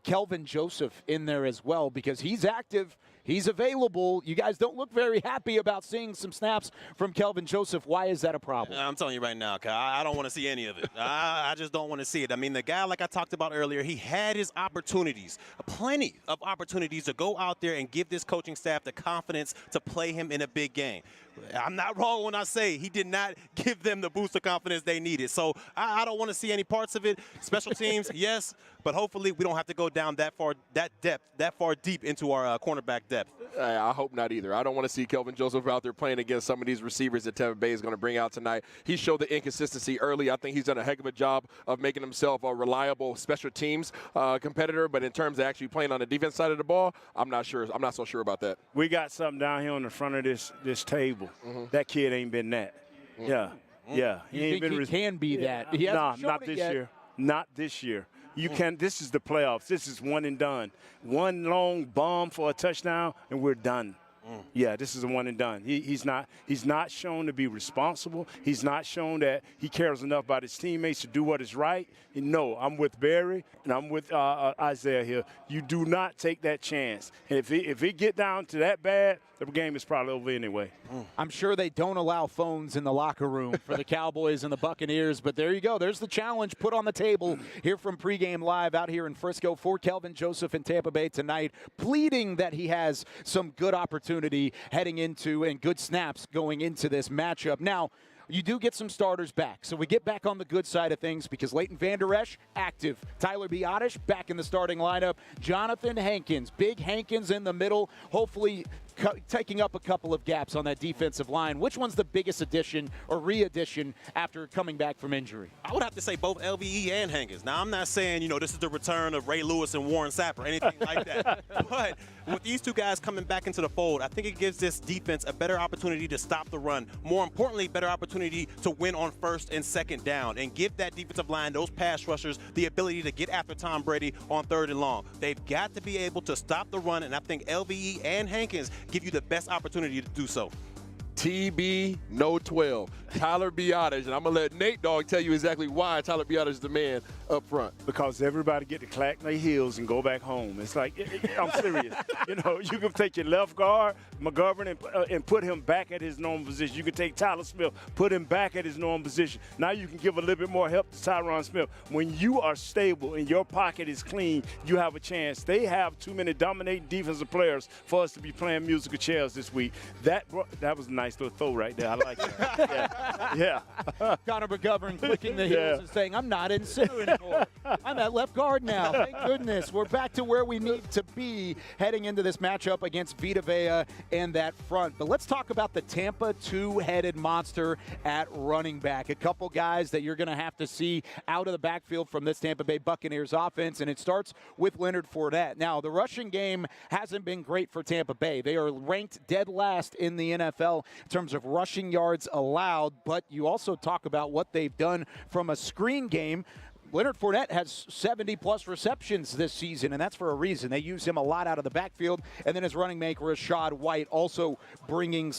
Kelvin Joseph in there as well? Because he's active. He's available. You guys don't look very happy about seeing some snaps from Kelvin Joseph. Why is that a problem? I'm telling you right now, Kyle, I don't want to see any of it. I just don't want to see it. I mean, the guy, like I talked about earlier, he had his opportunities, plenty of opportunities to go out there and give this coaching staff the confidence to play him in a big game. I'm not wrong when I say he did not give them the boost of confidence they needed. So I don't want to see any parts of it. Special teams, yes, but hopefully we don't have to go down that far deep into our cornerback depth. I hope not either. I don't want to see Kelvin Joseph out there playing against some of these receivers that Tampa Bay is going to bring out tonight. He showed the inconsistency early. I think he's done a heck of a job of making himself a reliable special teams competitor. But in terms of actually playing on the defense side of the ball, I'm not sure. I'm not so sure about that. We got something down here on the front of this table. That kid ain't been that. Yeah. He ain't been. He can be that. Nah, not this year. Not this year. You can. This is the playoffs. This is one and done. One long bomb for a touchdown, and we're done. Yeah, this is a one and done. He's not shown to be responsible. He's not shown that he cares enough about his teammates to do what is right. And no, I'm with Barry and I'm with Isaiah here. You do not take that chance. And if it get down to that bad, the game is probably over anyway. I'm sure they don't allow phones in the locker room for the Cowboys and the Buccaneers, but there you go. There's the challenge put on the table here from Pregame Live out here in Frisco for Kelvin Joseph in Tampa Bay tonight, pleading that he has some good opportunity heading into and good snaps going into this matchup. Now, you do get some starters back. So we get back on the good side of things because Leighton Vander Esch, active. Tyler Biadasz back in the starting lineup. Jonathan Hankins, big Hankins in the middle, hopefully taking up a couple of gaps on that defensive line. Which one's the biggest addition or re-addition after coming back from injury? I would have to say both LVE and Hankins. Now, I'm not saying, this is the return of Ray Lewis and Warren Sapp or anything like that. But with these two guys coming back into the fold, I think it gives this defense a better opportunity to stop the run. More importantly, better opportunity to win on first and second down and give that defensive line, those pass rushers, the ability to get after Tom Brady on third and long. They've got to be able to stop the run, and I think LVE and Hankins give you the best opportunity to do so. TB no 12. Tyler Biadasz, and I'm going to let Nate Dogg tell you exactly why Tyler Biadasz is the man up front. Because everybody get to clack their heels and go back home. It's like, I'm serious. You can take your left guard, McGovern, and put him back at his normal position. You can take Tyler Smith, put him back at his normal position. Now you can give a little bit more help to Tyron Smith. When you are stable and your pocket is clean, you have a chance. They have too many dominating defensive players for us to be playing musical chairs this week. That was a nice nice little throw right there. I like that. Yeah. Connor McGovern clicking the heels and saying, I'm not in center anymore. I'm at left guard now. Thank goodness. We're back to where we need to be heading into this matchup against Vita Vea and that front. But let's talk about the Tampa two-headed monster at running back. A couple guys that you're going to have to see out of the backfield from this Tampa Bay Buccaneers offense, and it starts with Leonard Fournette. Now, the rushing game hasn't been great for Tampa Bay. They are ranked dead last in the NFL in terms of rushing yards allowed, but you also talk about what they've done from a screen game. Leonard Fournette has 70-plus receptions this season, and that's for a reason. They use him a lot out of the backfield, and then his running mate, Rachaad White, also bringing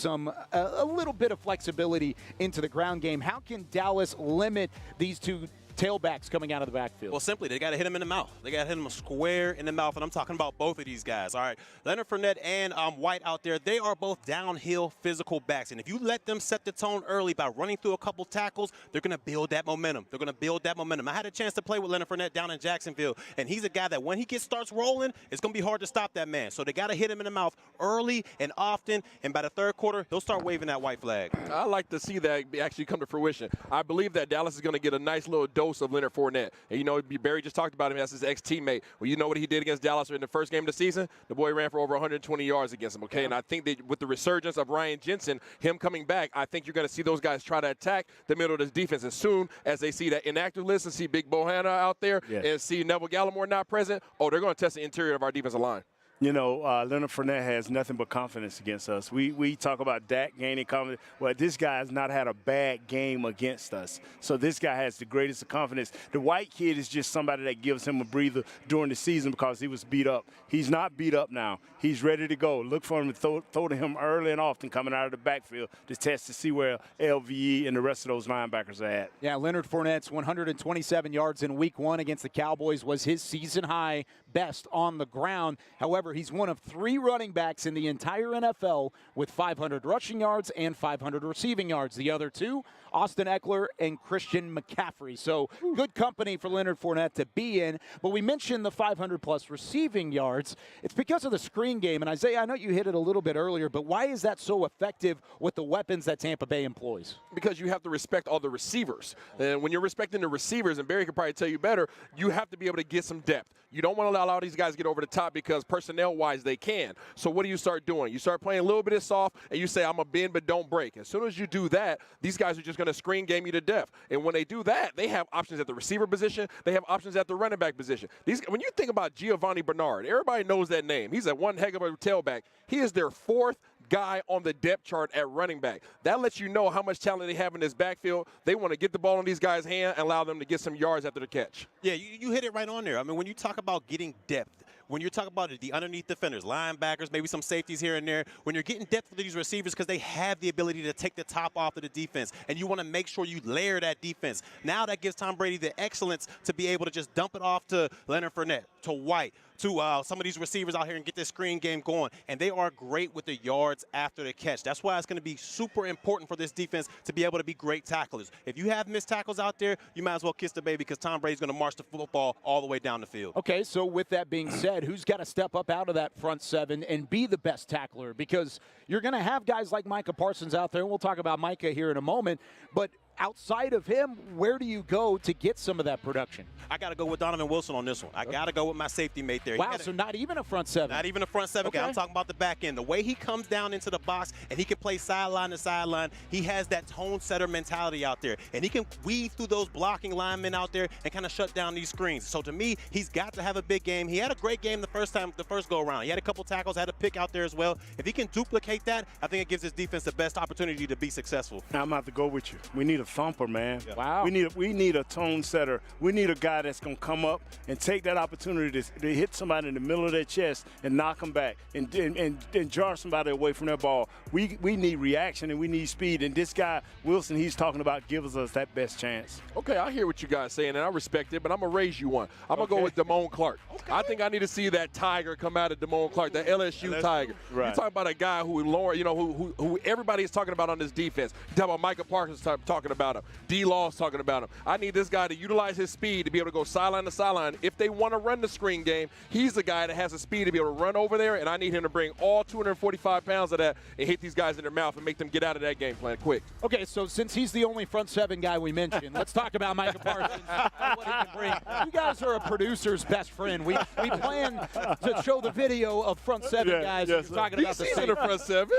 a little bit of flexibility into the ground game. How can Dallas limit these two tailbacks coming out of the backfield? Well, simply, they got to hit him in the mouth. They got to hit him square in the mouth, and I'm talking about both of these guys. All right, Leonard Fournette and White out there, they are both downhill physical backs, and if you let them set the tone early by running through a couple tackles, they're going to build that momentum. They're going to build that momentum. I had a chance to play with Leonard Fournette down in Jacksonville, and he's a guy that when he starts rolling, it's going to be hard to stop that man. So they got to hit him in the mouth early and often, and by the third quarter, he'll start waving that white flag. I like to see that actually come to fruition. I believe that Dallas is going to get a nice little dose of Leonard Fournette. And, you know, Barry just talked about him as his ex-teammate. Well, you know what he did against Dallas in the first game of the season? The boy ran for over 120 yards against him, okay? Yeah. And I think that with the resurgence of Ryan Jensen, him coming back, I think you're going to see those guys try to attack the middle of this defense as soon as they see that inactive list and see Big Bohanna out there and see Neville Gallimore not present. Oh, they're going to test the interior of our defensive line. You know, Leonard Fournette has nothing but confidence against us. We talk about Dak gaining confidence. Well, this guy has not had a bad game against us. So this guy has the greatest of confidence. The White kid is just somebody that gives him a breather during the season because he was beat up. He's not beat up now. He's ready to go. Look for him to throw to him early and often coming out of the backfield to test to see where LVE and the rest of those linebackers are at. Yeah, Leonard Fournette's 127 yards in Week 1 against the Cowboys was his season-high best on the ground. However, he's one of 3 running backs in the entire NFL with 500 rushing yards and 500 receiving yards. The other 2, Austin Eckler and Christian McCaffrey. So good company for Leonard Fournette to be in. But we mentioned the 500-plus receiving yards. It's because of the screen game. And Isaiah, I know you hit it a little bit earlier, but why is that so effective with the weapons that Tampa Bay employs? Because you have to respect all the receivers. And when you're respecting the receivers, and Barry could probably tell you better, you have to be able to get some depth. You don't want to allow these guys to get over the top because personnel-wise they can. So what do you start doing? You start playing a little bit of soft, and you say, I'm a bend but don't break. As soon as you do that, these guys are just going to screen game you to death. And when they do that, they have options at the receiver position. They have options at the running back position. When you think about Giovanni Bernard, everybody knows that name. He's a one heck of a tailback. He is their 4th guy on the depth chart at running back. That lets you know how much talent they have in this backfield. They want to get the ball in these guys' hand and allow them to get some yards after the catch. Yeah, you hit it right on there. I mean, when you talk about getting depth, when you're talking about the underneath defenders, linebackers, maybe some safeties here and there, when you're getting depth with these receivers because they have the ability to take the top off of the defense, and you want to make sure you layer that defense. Now that gives Tom Brady the excellence to be able to just dump it off to Leonard Fournette, to White, to some of these receivers out here and get this screen game going. And they are great with the yards after the catch. That's why it's going to be super important for this defense to be able to be great tacklers. If you have missed tackles out there, you might as well kiss the baby because Tom Brady's going to march the football all the way down the field. Okay, so with that being said, who's got to step up out of that front 7 and be the best tackler? Because you're going to have guys like Micah Parsons out there, and we'll talk about Micah here in a moment, but outside of him, where do you go to get some of that production? I got to go with Donovan Wilson on this one. I got to go with my safety mate there. Wow, so not even a front 7. Not even a front 7 guy. I'm talking about the back end. The way he comes down into the box and he can play sideline to sideline, he has that tone setter mentality out there. And he can weave through those blocking linemen out there and kind of shut down these screens. So to me, he's got to have a big game. He had a great game the first go around. He had a couple tackles, had a pick out there as well. If he can duplicate that, I think it gives his defense the best opportunity to be successful. Now, I'm about to go with you. We need a thumper, man. Yeah. Wow. We need a tone setter. We need a guy that's going to come up and take that opportunity to hit somebody in the middle of their chest and knock them back and jar somebody away from their ball. We need reaction and we need speed. And this guy, Wilson, he's talking about gives us that best chance. Okay, I hear what you guys saying, and I respect it, but I'm going to raise you one. I'm going to go with Damone Clark. Okay. I think I need to see that tiger come out of Damone Clark, the LSU tiger. Right. You're talking about a guy who everybody is talking about on this defense. You talk about Micah Parsons talking about him. D-Law's talking about him. I need this guy to utilize his speed to be able to go sideline to sideline. If they want to run the screen game, he's the guy that has the speed to be able to run over there, and I need him to bring all 245 pounds of that and hit these guys in their mouth and make them get out of that game plan quick. Okay, so since he's the only front seven guy we mentioned, let's talk about Micah Parsons and what he can bring. You guys are a producer's best friend. We plan to show the video of front seven guys. You're talking about the same front seven.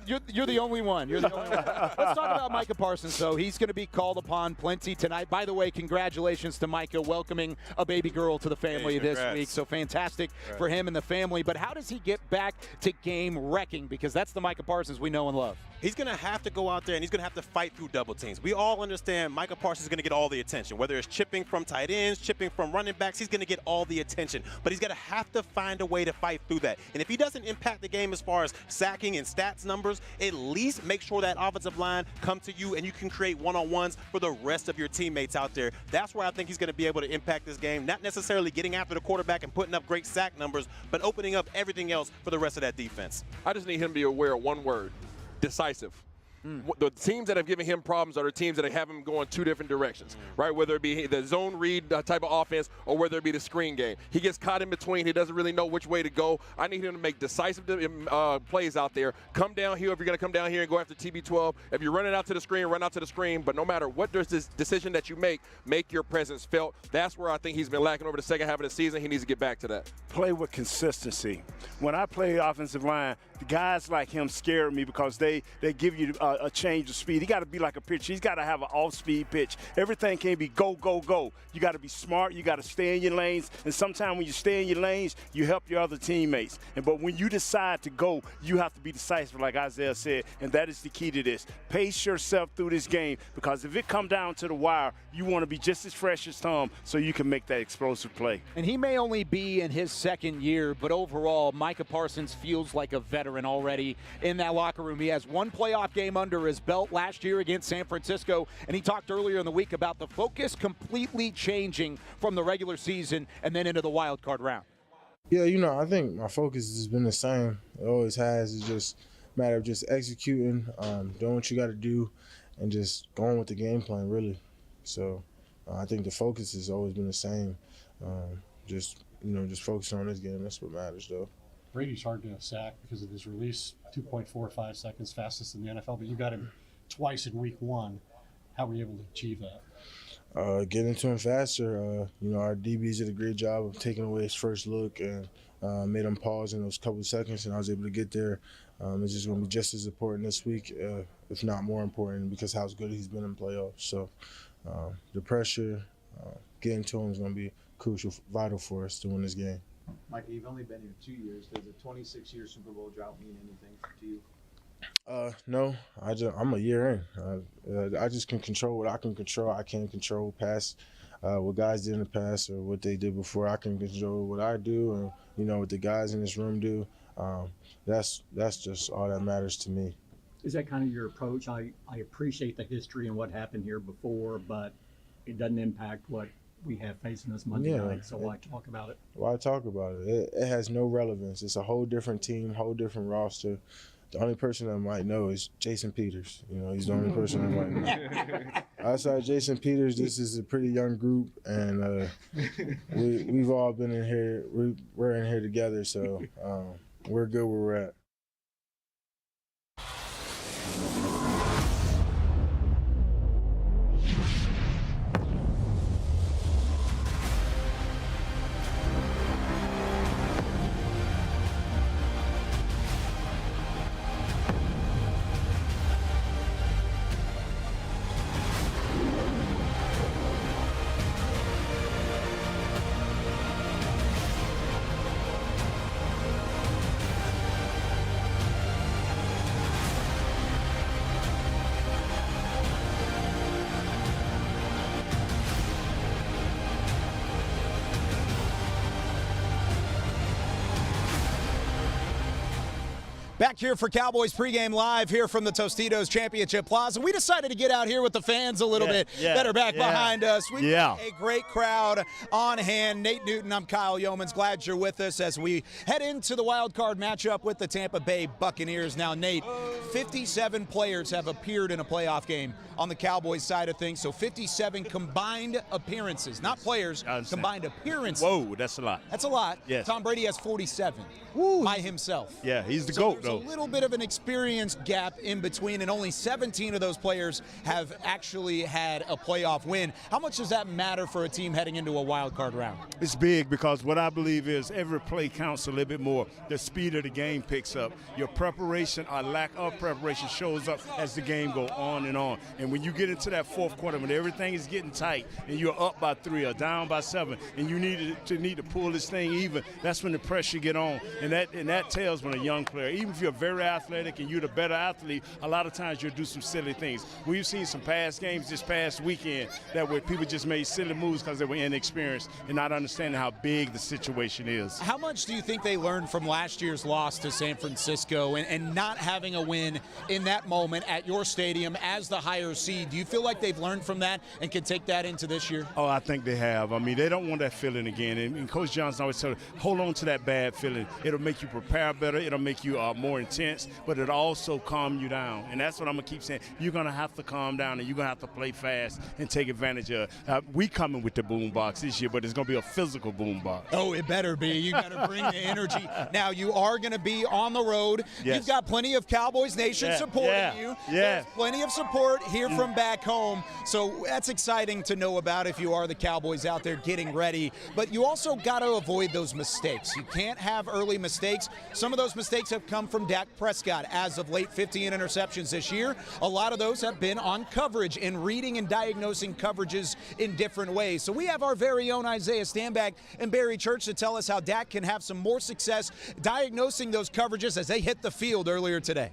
You're the only one. You're the only one. Let's talk about Micah Parsons, though. He's going to be called upon plenty tonight. By the way, congratulations to Micah welcoming a baby girl to the family this week. So fantastic for him and the family. But how does he get back to game wrecking? Because that's the Micah Parsons we know and love. He's going to have to go out there and he's going to have to fight through double teams. We all understand Micah Parsons is going to get all the attention, whether it's chipping from tight ends, chipping from running backs, he's going to get all the attention. But he's going to have to find a way to fight through that. And if he doesn't impact the game as far as sacking and stats numbers, at least make sure that offensive line comes to you and you can create one-on-ones for the rest of your teammates out there. That's where I think he's going to be able to impact this game, not necessarily getting after the quarterback and putting up great sack numbers, but opening up everything else for the rest of that defense. I just need him to be aware of one word: decisive. The teams that have given him problems are the teams that have him going two different directions, right? Whether it be the zone read type of offense or whether it be the screen game. He gets caught in between. He doesn't really know which way to go. I need him to make decisive plays out there. Come down here if you're going to come down here and go after TB12. If you're running out to the screen, run out to the screen. But no matter what decision that you make your presence felt. That's where I think he's been lacking over the second half of the season. He needs to get back to that. Play with consistency. When I play offensive line, the guys like him scare me because they give you a change of speed. He got to be like a pitcher. He's got to have an off-speed pitch. Everything can't be go, go, go. You got to be smart. You got to stay in your lanes. And sometimes when you stay in your lanes, you help your other teammates. But when you decide to go, you have to be decisive, like Isaiah said. And that is the key to this. Pace yourself through this game, because if it come down to the wire, you want to be just as fresh as Tom so you can make that explosive play. And he may only be in his second year, but overall, Micah Parsons feels like a veteran already in that locker room. He has one playoff game under his belt last year against San Francisco, and he talked earlier in the week about the focus completely changing from the regular season and then into the wild card round. Yeah, I think my focus has been the same. It always has. It's just a matter of just executing, doing what you got to do, and just going with the game plan, really. So I think the focus has always been the same. Just focusing on this game. That's what matters, though. Brady's hard to sack because of his release, 2.45 seconds, fastest in the NFL, but you got him twice in week one. How were you able to achieve that? Getting to him faster. Our DBs did a great job of taking away his first look and made him pause in those couple seconds, and I was able to get there. It's just going to be just as important this week, if not more important, because how good he's been in playoffs. So the pressure, getting to him is going to be crucial, vital for us to win this game. Mike, you've only been here 2 years. Does a 26-year Super Bowl drought mean anything to you? No, I'm a year in. I just can control what I can control. I can't control past what guys did in the past or what they did before. I can control what I do and what the guys in this room do. That's just all that matters to me. Is that kind of your approach? I appreciate the history and what happened here before, but it doesn't impact what we have facing us Monday night, so why talk about it? Why talk about it? It has no relevance. It's a whole different team, whole different roster. The only person that might know is Jason Peters. He's the only person that might know. Outside Jason Peters, this is a pretty young group, and we've all been in here. We're in here together, so we're good where we're at. Back here for Cowboys pregame live here from the Tostitos Championship Plaza. We decided to get out here with the fans a little bit that are back behind us. We've got a great crowd on hand. Nate Newton, I'm Kyle Yeomans. Glad you're with us as we head into the wild card matchup with the Tampa Bay Buccaneers. Now, Nate, 57 players have appeared in a playoff game on the Cowboys side of things. So 57 combined appearances, not players, combined appearances. Whoa, that's a lot. That's a lot. Yes. Tom Brady has 47 by himself. Yeah, he's the so GOAT, there's though. a little bit of an experience gap in between, and only 17 of those players have actually had a playoff win. How much does that matter for a team heading into a wild card round? It's big because what I believe is every play counts a little bit more. The speed of the game picks up. Your preparation or lack of preparation shows up as the game goes on and on. And when you get into that fourth quarter, when everything is getting tight and you're up by 3 or down by 7, and you need to pull this thing even, that's when the pressure get on. And that tells when a young player, even if you're very athletic and you're the better athlete, a lot of times you'll do some silly things. We've seen some past games this past weekend that where people just made silly moves because they were inexperienced and not understanding how big the situation is. How much do you think they learned from last year's loss to San Francisco and not having a win in that moment at your stadium as the higher seed? Do you feel like they've learned from that and can take that into this year? Oh, I think they have. I mean, they don't want that feeling again. And Coach Johnson always said, hold on to that bad feeling. It'll make you prepare better. It'll make you more intense, but it'll also calm you down. And that's what I'm going to keep saying. You're going to have to calm down, and you're going to have to play fast and take advantage of it. We coming with the boom box this year, but it's going to be a physical boom box. Oh, it better be. You got to bring the energy. Now, you are going to be on the road. Yes. You've got plenty of Cowboys Nation supporting you. There's plenty of support here from back home. So that's exciting to know about if you are the Cowboys out there getting ready. But you also got to avoid those mistakes. You can't have early mistakes. Some of those mistakes have come from Dak Prescott as of late, 15 interceptions this year. A lot of those have been on coverage and reading and diagnosing coverages in different ways. So we have our very own Isaiah Stanback and Barry Church to tell us how Dak can have some more success diagnosing those coverages as they hit the field earlier today.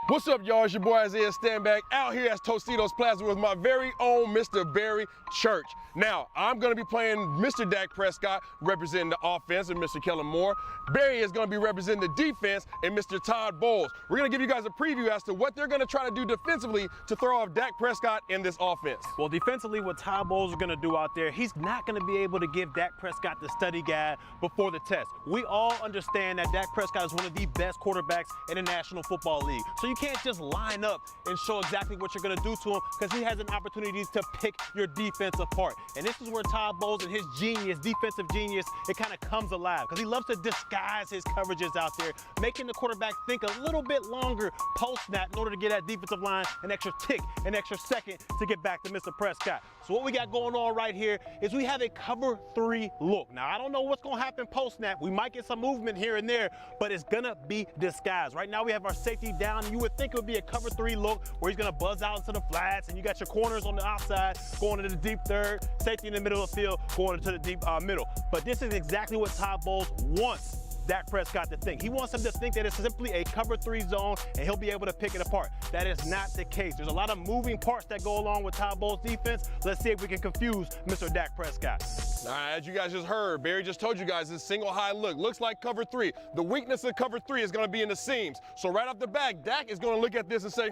What's up, y'all? It's your boy Isaiah Stanback out here at Tostitos Plaza with my very own Mr. Barry Church. Now, I'm going to be playing Mr. Dak Prescott, representing the offense, and Mr. Kellen Moore. Barry is going to be representing the defense, and Mr. Todd Bowles. We're going to give you guys a preview as to what they're going to try to do defensively to throw off Dak Prescott in this offense. Well, defensively, what Todd Bowles is going to do out there, he's not going to be able to give Dak Prescott the study guide before the test. We all understand that Dak Prescott is one of the best quarterbacks in the National Football League. So you can't just line up and show exactly what you're going to do to him, because he has an opportunity to pick your defense apart. And this is where Todd Bowles and his genius, defensive genius, it kind of comes alive, because he loves to disguise his coverages out there, making the quarterback think a little bit longer post-snap in order to get that defensive line an extra tick, an extra second to get back to Mr. Prescott. So what we got going on right here is we have a cover 3 look. Now, I don't know what's going to happen post-snap. We might get some movement here and there, but it's going to be disguised. Right now we have our safety down. You would think it would be a cover 3 look where he's going to buzz out into the flats, and you got your corners on the outside going into the deep third, safety in the middle of the field going into the deep middle. But this is exactly what Todd Bowles wants Dak Prescott to think. He wants him to think that it's simply a cover 3 zone and he'll be able to pick it apart. That is not the case. There's a lot of moving parts that go along with Todd Bowles' defense. Let's see if we can confuse Mr. Dak Prescott. All right, as you guys just heard, Barry just told you guys this single high look looks like cover 3. The weakness of cover 3 is going to be in the seams. So right off the bat, Dak is going to look at this and say,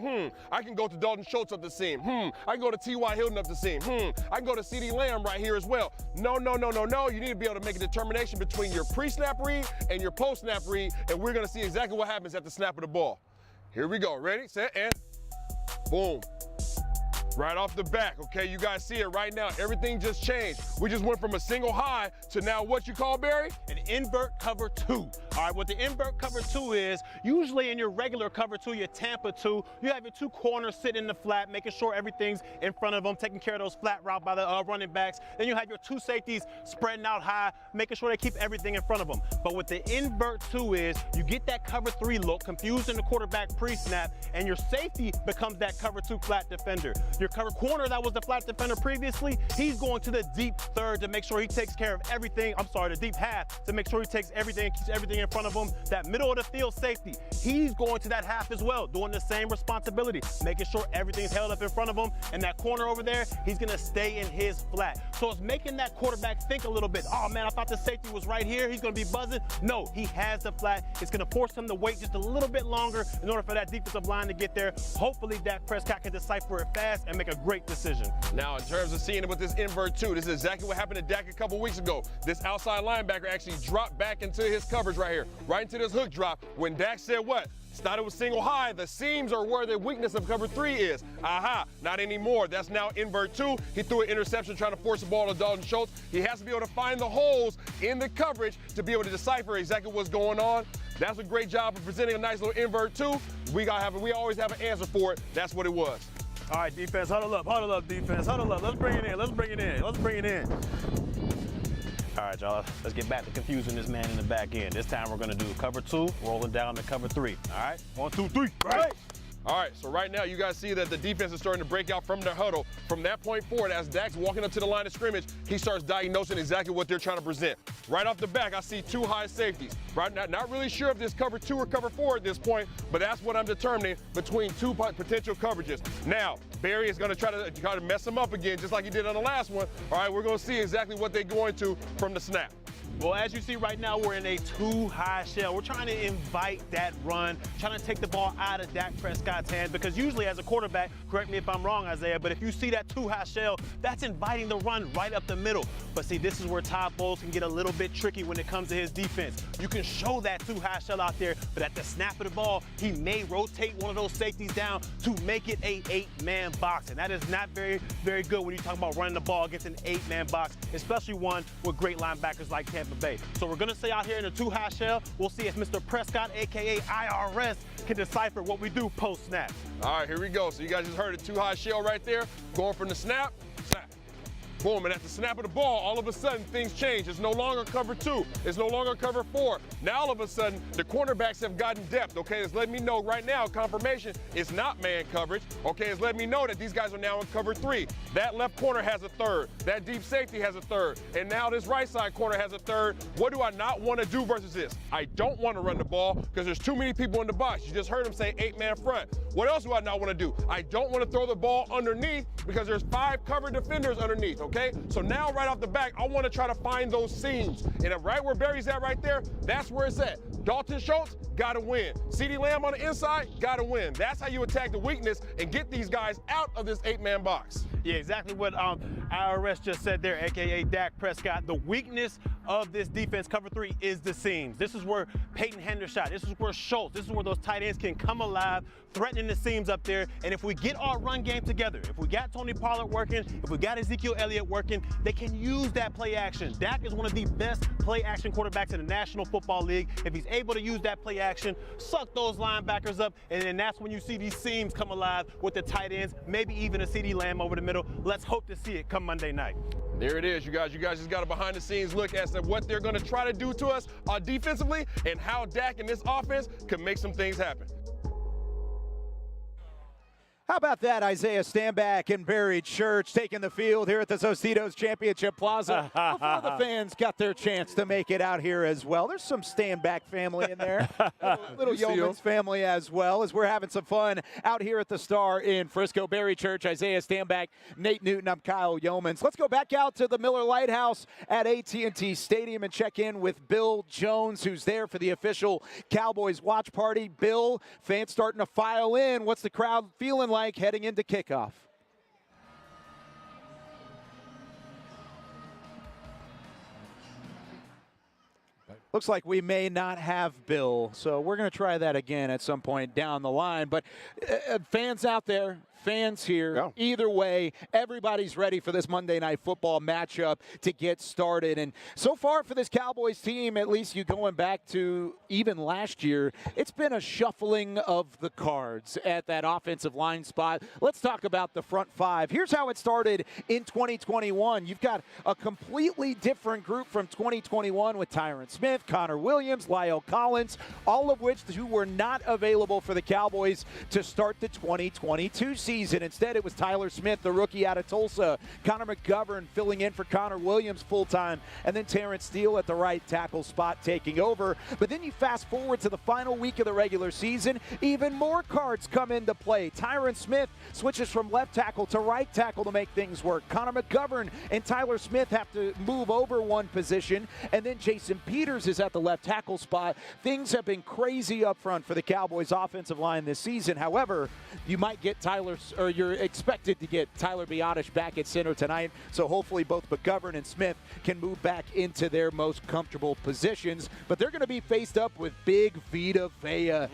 I can go to Dalton Schultz up the seam. I can go to T.Y. Hilton up the seam. I can go to C.D. Lamb right here as well. No. You need to be able to make a determination between your pre-snap read and your post-snap read, and we're going to see exactly what happens at the snap of the ball. Here we go. Ready, set, and boom. Right off the back, okay? You guys see it right now. Everything just changed. We just went from a single high to now what you call, Barry? An invert cover 2. All right, what the invert cover 2 is, usually in your regular cover 2, your Tampa 2, you have your 2 corners sitting in the flat, making sure everything's in front of them, taking care of those flat route by the running backs. Then you have your 2 safeties spreading out high, making sure they keep everything in front of them. But what the invert 2 is, you get that cover 3 look, confusing the quarterback pre-snap, and your safety becomes that cover 2 flat defender. Your undercover corner that was the flat defender previously. He's going to the deep third to make sure he takes care of everything. I'm sorry, the deep half to make sure he takes everything, keeps everything in front of him. That middle of the field safety, he's going to that half as well, doing the same responsibility, making sure everything's held up in front of him. And that corner over there, he's going to stay in his flat. So it's making that quarterback think a little bit. Oh, man, I thought the safety was right here. He's going to be buzzing. No, he has the flat. It's going to force him to wait just a little bit longer in order for that defensive line to get there. Hopefully, Dak Prescott can decipher it fast and make a great decision. Now, in terms of seeing it with this invert two, this is exactly what happened to Dak a couple weeks ago. This outside linebacker actually dropped back into his coverage right here, right into this hook drop. When Dak said what? Thought it was single high. The seams are where the weakness of cover 3 is. Aha, not anymore. That's now invert 2. He threw an interception trying to force the ball to Dalton Schultz. He has to be able to find the holes in the coverage to be able to decipher exactly what's going on. That's a great job of presenting a nice little invert 2. We always have an answer for it. That's what it was. All right, defense, huddle up, defense, huddle up. Let's bring it in. All right, y'all, let's get back to confusing this man in the back end. This time we're going to do cover 2, rolling down to cover 3. All right, 1, 2, 3, right. All right, so right now you guys see that the defense is starting to break out from their huddle. From that point forward, as Dak's walking up to the line of scrimmage, he starts diagnosing exactly what they're trying to present. Right off the back, I see 2 high safeties. Right now, not really sure if this cover 2 or cover 4 at this point, but that's what I'm determining between 2 potential coverages. Now, Barry is going to try to mess him up again, just like he did on the last one. All right, we're going to see exactly what they're going to from the snap. Well, as you see right now, we're in a 2-high shell. We're trying to invite that run, trying to take the ball out of Dak Prescott's hand, because usually as a quarterback, correct me if I'm wrong, Isaiah, but if you see that 2-high shell, that's inviting the run right up the middle. But see, this is where Todd Bowles can get a little bit tricky when it comes to his defense. You can show that 2-high shell out there, but at the snap of the ball, he may rotate one of those safeties down to make it a 8-man box. And that is not very, very good when you talk about running the ball against an 8-man box, especially one with great linebackers like Tampa Bay. So we're going to stay out here in a 2-high shell. We'll see if Mr. Prescott, a.k.a. IRS, can decipher what we do post-snap. All right, here we go. So you guys just heard a 2-high shell right there, going from the snap. Boom, and at the snap of the ball, all of a sudden things change. It's no longer cover 2. It's no longer cover 4. Now all of a sudden, the cornerbacks have gotten depth, okay? It's letting me know right now, confirmation, it's not man coverage, okay? It's letting me know that these guys are now in cover 3. That left corner has a third. That deep safety has a third. And now this right side corner has a third. What do I not want to do versus this? I don't want to run the ball because there's too many people in the box. You just heard him say 8-man front. What else do I not want to do? I don't want to throw the ball underneath because there's 5 covered defenders underneath, okay? So now right off the back, I want to try to find those seams. And right where Barry's at right there, that's where it's at. Dalton Schultz, got to win. CeeDee Lamb on the inside, got to win. That's how you attack the weakness and get these guys out of this 8-man box. Yeah, exactly what IRS just said there, a.k.a. Dak Prescott. The weakness of this defense, cover 3, is the seams. This is where Peyton Hendershot, this is where Schultz, this is where those tight ends can come alive, threatening the seams up there. And if we get our run game together, if we got Tony Pollard working, if we got Ezekiel Elliott working, they can use that play action. Dak is one of the best play action quarterbacks in the National Football League. If he's able to use that play action, suck those linebackers up, and then that's when you see these seams come alive with the tight ends, maybe even a CeeDee Lamb over the middle. Let's hope to see it come Monday night. There it is, you guys. You guys just got a behind-the-scenes look as to what they're going to try to do to us defensively and how Dak and this offense can make some things happen. How about that, Isaiah Stanback and Barry Church taking the field here at the Tostitos Championship Plaza before the fans got their chance to make it out here as well. There's some Stanback family in there, little Yeoman's family as well, as we're having some fun out here at the Star in Frisco. Barry Church, Isaiah Stanback, Nate Newton, I'm Kyle Yeomans. Let's go back out to the Miller Lighthouse at AT&T Stadium and check in with Bill Jones, who's there for the official Cowboys watch party. Bill, fans starting to file in. What's the crowd feeling like heading into kickoff? Looks like we may not have Bill, so we're going to try that again at some point down the line. But fans out there, fans here, either way, everybody's ready for this Monday Night Football matchup to get started. And so far for this Cowboys team, at least you going back to even last year, it's been a shuffling of the cards at that offensive line spot. Let's talk about the front 5. Here's how it started in 2021. You've got a completely different group from 2021 with Tyron Smith, Connor Williams, Lyle Collins, all of which who were not available for the Cowboys to start the 2022 season. season. Instead, it was Tyler Smith, the rookie out of Tulsa, Connor McGovern filling in for Connor Williams full-time, and then Terrence Steele at the right tackle spot taking over. But then you fast forward to the final week of the regular season, even more cards come into play. Tyron Smith switches from left tackle to right tackle to make things work. Connor McGovern and Tyler Smith have to move over one position, and then Jason Peters is at the left tackle spot. Things have been crazy up front for the Cowboys offensive line this season. However, you might get you're expected to get Tyler Biotish back at center tonight, so hopefully both McGovern and Smith can move back into their most comfortable positions. But they're going to be faced up with big Vita Vea,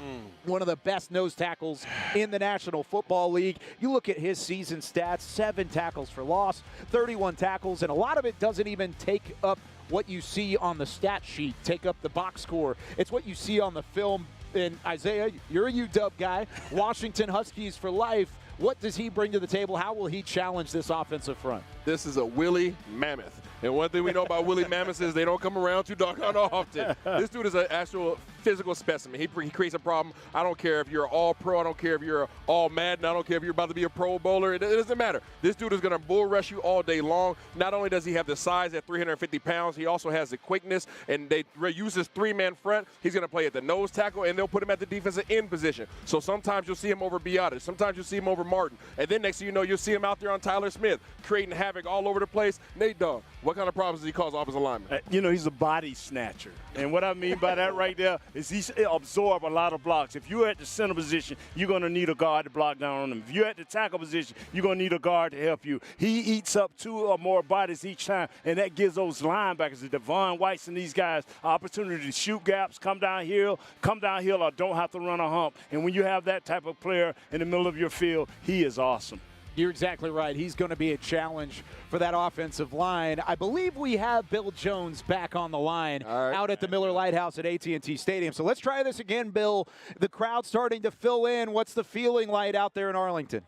one of the best nose tackles in the National Football League. You look at his season stats, 7 tackles for loss, 31 tackles, and a lot of it doesn't even take up what you see on the stat sheet, take up the box score. It's what you see on the film. And Isaiah, you're a UW guy, Washington Huskies for life. What does he bring to the table? How will he challenge this offensive front? This is a Willie Mammoth. And one thing we know about Willie Mammoth is they don't come around too doggone often. This dude is an actual physical specimen. He creates a problem. I don't care if you're all pro. I don't care if you're all Madden. I don't care if you're about to be a Pro Bowler. It doesn't matter. This dude is going to bull rush you all day long. Not only does he have the size at 350 pounds, he also has the quickness, and they use his 3-man front. He's going to play at the nose tackle, and they'll put him at the defensive end position. So sometimes you'll see him over Biotish. Sometimes you'll see him over Martin. And then next thing you know, you'll see him out there on Tyler Smith, creating havoc all over the place. Nate Dogg, what kind of problems does he cause offensive linemen? He's a body snatcher. And what I mean by that right there is he absorbs a lot of blocks. If you're at the center position, you're going to need a guard to block down on him. If you're at the tackle position, you're going to need a guard to help you. He eats up 2 or more bodies each time, and that gives those linebackers, the Devon Whites and these guys, opportunity to shoot gaps, come downhill, or don't have to run a hump. And when you have that type of player in the middle of your field, he is awesome. You're exactly right. He's going to be a challenge for that offensive line. I believe we have Bill Jones back on the line out at the Miller Lighthouse at AT&T Stadium. So let's try this again, Bill. The crowd's starting to fill in. What's the feeling like out there in Arlington?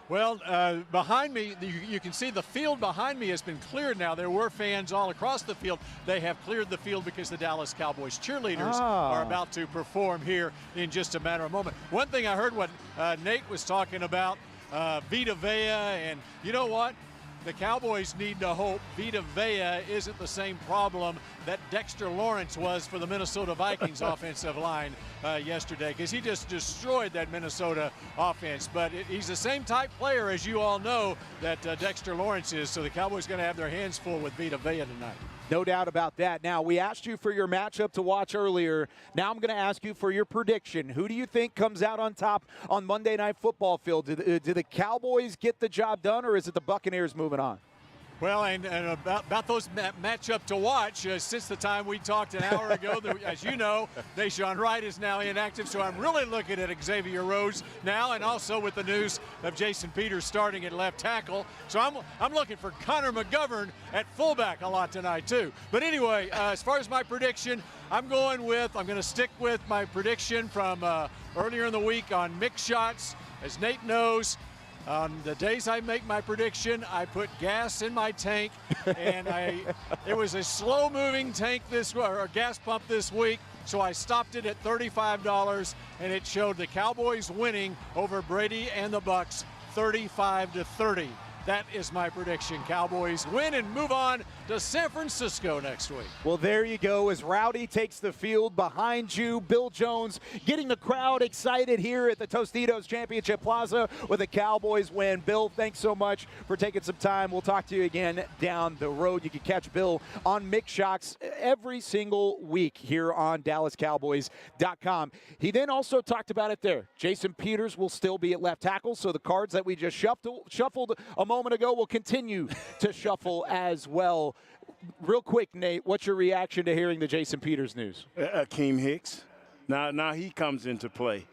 Well, behind me, you can see the field behind me has been cleared now. There were fans all across the field. They have cleared the field because the Dallas Cowboys cheerleaders are about to perform here in just a matter of a moment. One thing I heard what Nate was talking about, Vita Vea, and you know what? The Cowboys need to hope Vita Vea isn't the same problem that Dexter Lawrence was for the Minnesota Vikings offensive line yesterday, because he just destroyed that Minnesota offense. But he's the same type player, as you all know, that Dexter Lawrence is, so the Cowboys going to have their hands full with Vita Vea tonight. No doubt about that. Now, we asked you for your matchup to watch earlier. Now I'm going to ask you for your prediction. Who do you think comes out on top on Monday Night Football field? Do the Cowboys get the job done, or is it the Buccaneers moving on? Well, and about those matchup to watch, since the time we talked an hour ago, as you know, Deshaun Wright is now inactive, so I'm really looking at Xavier Rhodes now, and also with the news of Jason Peters starting at left tackle. So I'm looking for Connor McGovern at fullback a lot tonight, too. But anyway, as far as my prediction, I'm going to stick with my prediction from earlier in the week on mixed shots. As Nate knows, on the days I make my prediction, I put gas in my tank, and it was a slow-moving tank or gas pump this week, so I stopped it at $35, and it showed the Cowboys winning over Brady and the Bucs 35-30. That is my prediction. Cowboys win and move on to San Francisco next week. Well, there you go. As Rowdy takes the field behind you, Bill Jones getting the crowd excited here at the Tostitos Championship Plaza with a Cowboys win. Bill, thanks so much for taking some time. We'll talk to you again down the road. You can catch Bill on Mix Shots every single week here on DallasCowboys.com. He then also talked about it there. Jason Peters will still be at left tackle, so the cards that we just shuffled a moment ago will continue to shuffle as well. Real quick, Nate, what's your reaction to hearing the Jason Peters news? Akeem Hicks. Now he comes into play.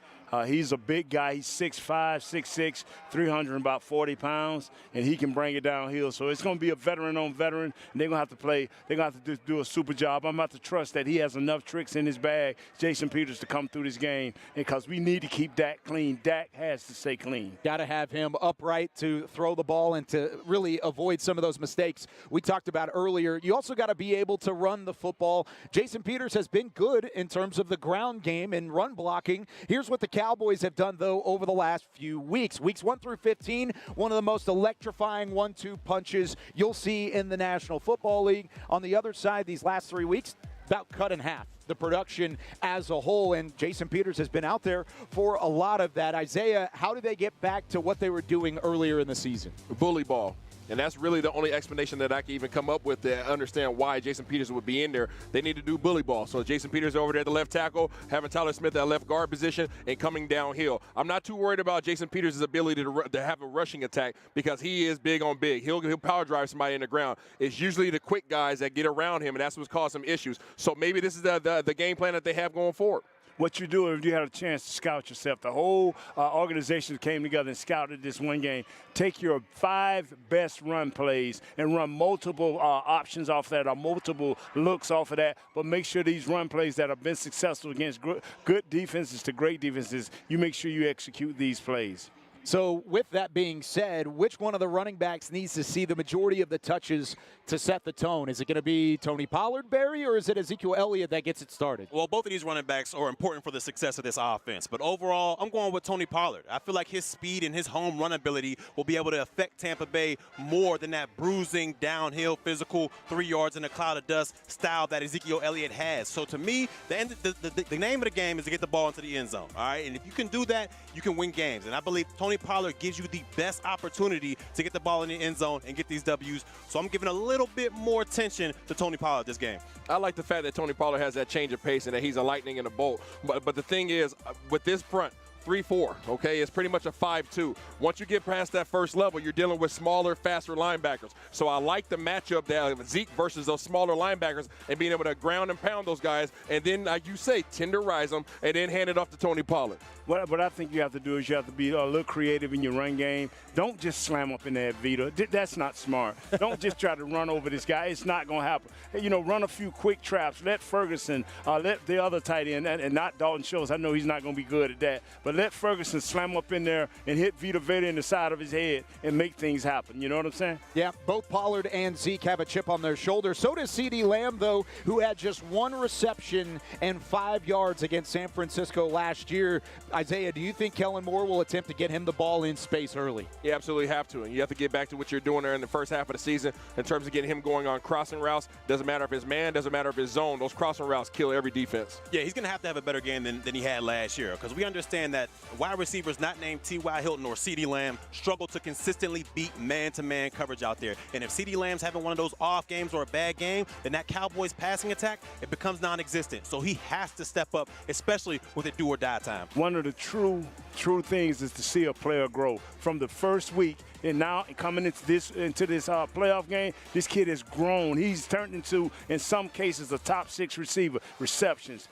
He's a big guy. He's 6'5", 6'6", 340 pounds, and he can bring it downhill. So it's going to be a veteran on veteran, and they're going to have to play. They're going to have to do a super job. I'm about to trust that he has enough tricks in his bag, Jason Peters, to come through this game, because we need to keep Dak clean. Dak has to stay clean. Got to have him upright to throw the ball and to really avoid some of those mistakes we talked about earlier. You also got to be able to run the football. Jason Peters has been good in terms of the ground game and run blocking. Here's what the Cowboys have done, though, over the last few weeks. Weeks 1 through 15, one of the most electrifying 1-2 punches you'll see in the National Football League. On the other side, these last 3 weeks, about cut in half the production as a whole, and Jason Peters has been out there for a lot of that. Isaiah, how do they get back to what they were doing earlier in the season? Bully ball. And that's really the only explanation that I can even come up with to understand why Jason Peters would be in there. They need to do bully ball. So Jason Peters over there at the left tackle, having Tyler Smith at left guard position, and coming downhill. I'm not too worried about Jason Peters' ability to have a rushing attack because he is big on big. He'll power drive somebody in the ground. It's usually the quick guys that get around him, and that's what's caused some issues. So maybe this is the game plan that they have going forward. What you do if you had a chance to scout yourself. The whole organization came together and scouted this one game. Take your 5 best run plays and run multiple options off that or multiple looks off of that, but make sure these run plays that have been successful against good defenses to great defenses, you make sure you execute these plays. So with that being said, which one of the running backs needs to see the majority of the touches to set the tone? Is it going to be Tony Pollard, Barry, or is it Ezekiel Elliott that gets it started? Well, both of these running backs are important for the success of this offense. But overall, I'm going with Tony Pollard. I feel like his speed and his home run ability will be able to affect Tampa Bay more than that bruising, downhill, physical, 3 yards in a cloud of dust style that Ezekiel Elliott has. So to me, the name of the game is to get the ball into the end zone. All right, and if you can do that, you can win games. And I believe Tony Pollard gives you the best opportunity to get the ball in the end zone and get these W's. So I'm giving a little bit more attention to Tony Pollard this game. I like the fact that Tony Pollard has that change of pace and that he's a lightning in a bolt. But the thing is, with this front, 3-4, okay? It's pretty much a 5-2. Once you get past that first level, you're dealing with smaller, faster linebackers. So I like the matchup there of Zeke versus those smaller linebackers and being able to ground and pound those guys and then, like you say, tenderize them and then hand it off to Tony Pollard. What I think you have to do is you have to be a little creative in your run game. Don't just slam up in there, Vita. That's not smart. Don't just try to run over this guy. It's not going to happen. You know, run a few quick traps. Let Ferguson, let the other tight end, and not Dalton Schultz. I know he's not going to be good at that. But let Ferguson slam up in there and hit Vita Vea in the side of his head and make things happen. You know what I'm saying? Yeah, both Pollard and Zeke have a chip on their shoulder. So does CeeDee Lamb, though, who had just 1 reception and 5 yards against San Francisco last year. Isaiah, do you think Kellen Moore will attempt to get him the ball in space early? You absolutely have to, and you have to get back to what you're doing there in the first half of the season in terms of getting him going on crossing routes. Doesn't matter if it's man, doesn't matter if it's zone. Those crossing routes kill every defense. Yeah, he's going to have a better game than he had last year because we understand that wide receivers not named T.Y. Hilton or CeeDee Lamb struggle to consistently beat man-to-man coverage out there. And if CeeDee Lamb's having one of those off games or a bad game, then that Cowboys passing attack, it becomes non-existent. So he has to step up, especially with a do-or-die time. One of the true things is to see a player grow from the first week and now coming into this playoff game. This kid has grown. He's turned into, in some cases, a top 6 receiver. Receptions,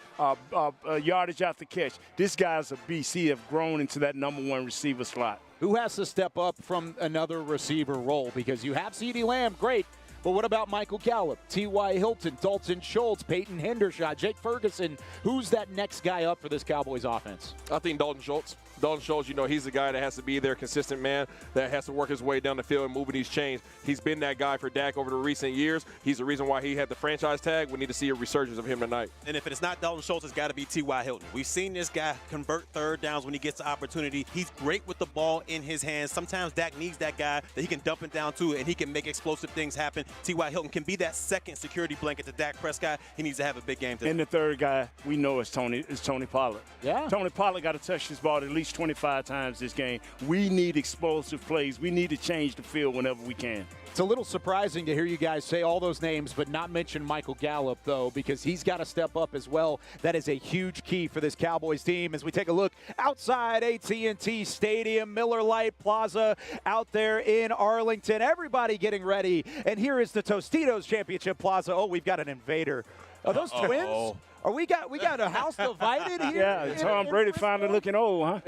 yardage after catch. This guy's a beast. He have grown into that number 1 receiver slot. Who has to step up from another receiver role? Because you have CeeDee Lamb, great. But what about Michael Gallup, T.Y. Hilton, Dalton Schultz, Peyton Hendershot, Jake Ferguson? Who's that next guy up for this Cowboys offense? I think Dalton Schultz. Dalton Schultz, you know, he's the guy that has to be there, consistent man, that has to work his way down the field and moving these chains. He's been that guy for Dak over the recent years. He's the reason why he had the franchise tag. We need to see a resurgence of him tonight. And if it's not Dalton Schultz, it's got to be T.Y. Hilton. We've seen this guy convert third downs when he gets the opportunity. He's great with the ball in his hands. Sometimes Dak needs that guy that he can dump it down to, and he can make explosive things happen. T.Y. Hilton can be that second security blanket to Dak Prescott. He needs to have a big game today. And the third guy we know is Tony Pollard. Yeah. Tony Pollard got to touch this ball at least 25 times this game. We need explosive plays. We need to change the field whenever we can. It's a little surprising to hear you guys say all those names but not mention Michael Gallup, though, because he's got to step up as well. That is a huge key for this Cowboys team. As we take a look outside AT&T Stadium, Miller Lite Plaza out there in Arlington, everybody getting ready. And here is the Tostitos Championship Plaza. Oh, we've got an invader. Are those twins? Are we got a house divided here? Yeah, Tom Brady finally looking old, huh?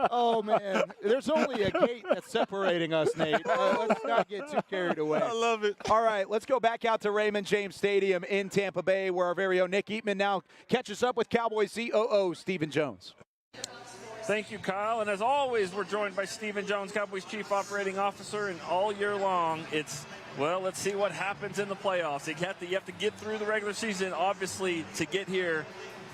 Oh, man. There's only a gate that's separating us, Nate. Let's not get too carried away. I love it. All right, let's go back out to Raymond James Stadium in Tampa Bay, where our very own Nick Eatman now catches up with Cowboys COO Stephen Jones. Thank you, Kyle. And as always, we're joined by Stephen Jones, Cowboys Chief Operating Officer. And all year long, it's, well, let's see what happens in the playoffs. You have to get through the regular season, obviously, to get here.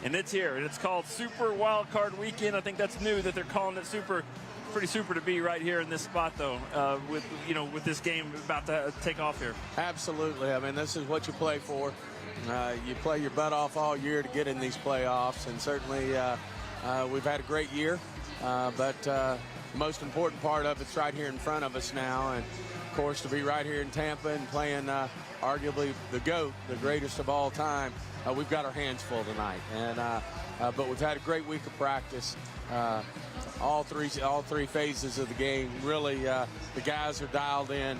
And it's here, and it's called Super Wild Card Weekend. I think that's new that they're calling it super. Pretty super to be right here in this spot, though, with this game about to take off here. Absolutely. I mean, this is what you play for. You play your butt off all year to get in these playoffs, and certainly we've had a great year. But the most important part of it's right here in front of us now, and of course to be right here in Tampa and playing arguably the GOAT, the greatest of all time. We've got our hands full tonight, and but we've had a great week of practice. All three phases of the game. Really, the guys are dialed in.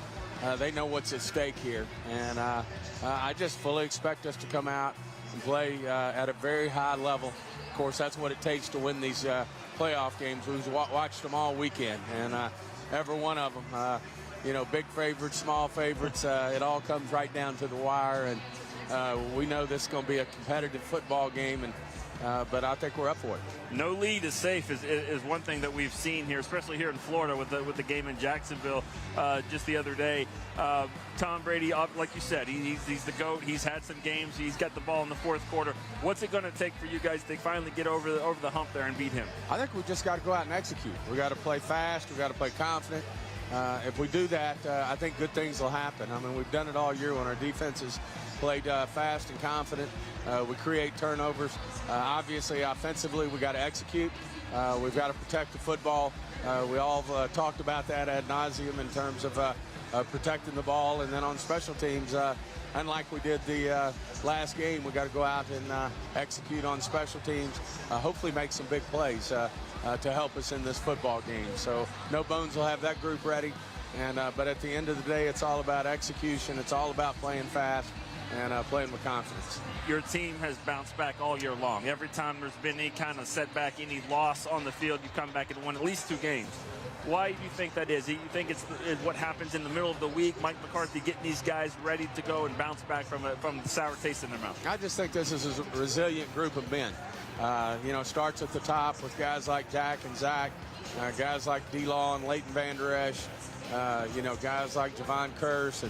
They know what's at stake here, and I just fully expect us to come out and play at a very high level. Of course, that's what it takes to win these playoff games. We've watched them all weekend, and every one of them, big favorites, small favorites, it all comes right down to the wire, and we know this is going to be a competitive football game, and but I think we're up for it. No lead is safe is one thing that we've seen here, especially here in Florida with the game in Jacksonville just the other day. Tom Brady, like you said, he's the GOAT. He's had some games. He's got the ball in the fourth quarter. What's it going to take for you guys to finally get over the hump there and beat him? I think we just got to go out and execute. We got to play fast. We got to play confident. If we do that, I think good things will happen. I mean, we've done it all year when our defenses played fast and confident. We create turnovers. Obviously, offensively, we got to execute. We've got to protect the football. We all talked about that ad nauseum in terms of protecting the ball. And then on special teams, unlike we did the last game, we got to go out and execute on special teams. Hopefully make some big plays to help us in this football game. So No Bones will have that group ready. And but at the end of the day, it's all about execution. It's all about playing fast and playing with confidence. Your team has bounced back all year long. Every time there's been any kind of setback, any loss on the field, you come back and won at least 2 games. Why do you think that is? Do you think it's what happens in the middle of the week, Mike McCarthy getting these guys ready to go and bounce back from the sour taste in their mouth? I just think this is a resilient group of men. Starts at the top with guys like Jack and Zach, guys like D-Law and Leighton Vander Esch, guys like Javon Curse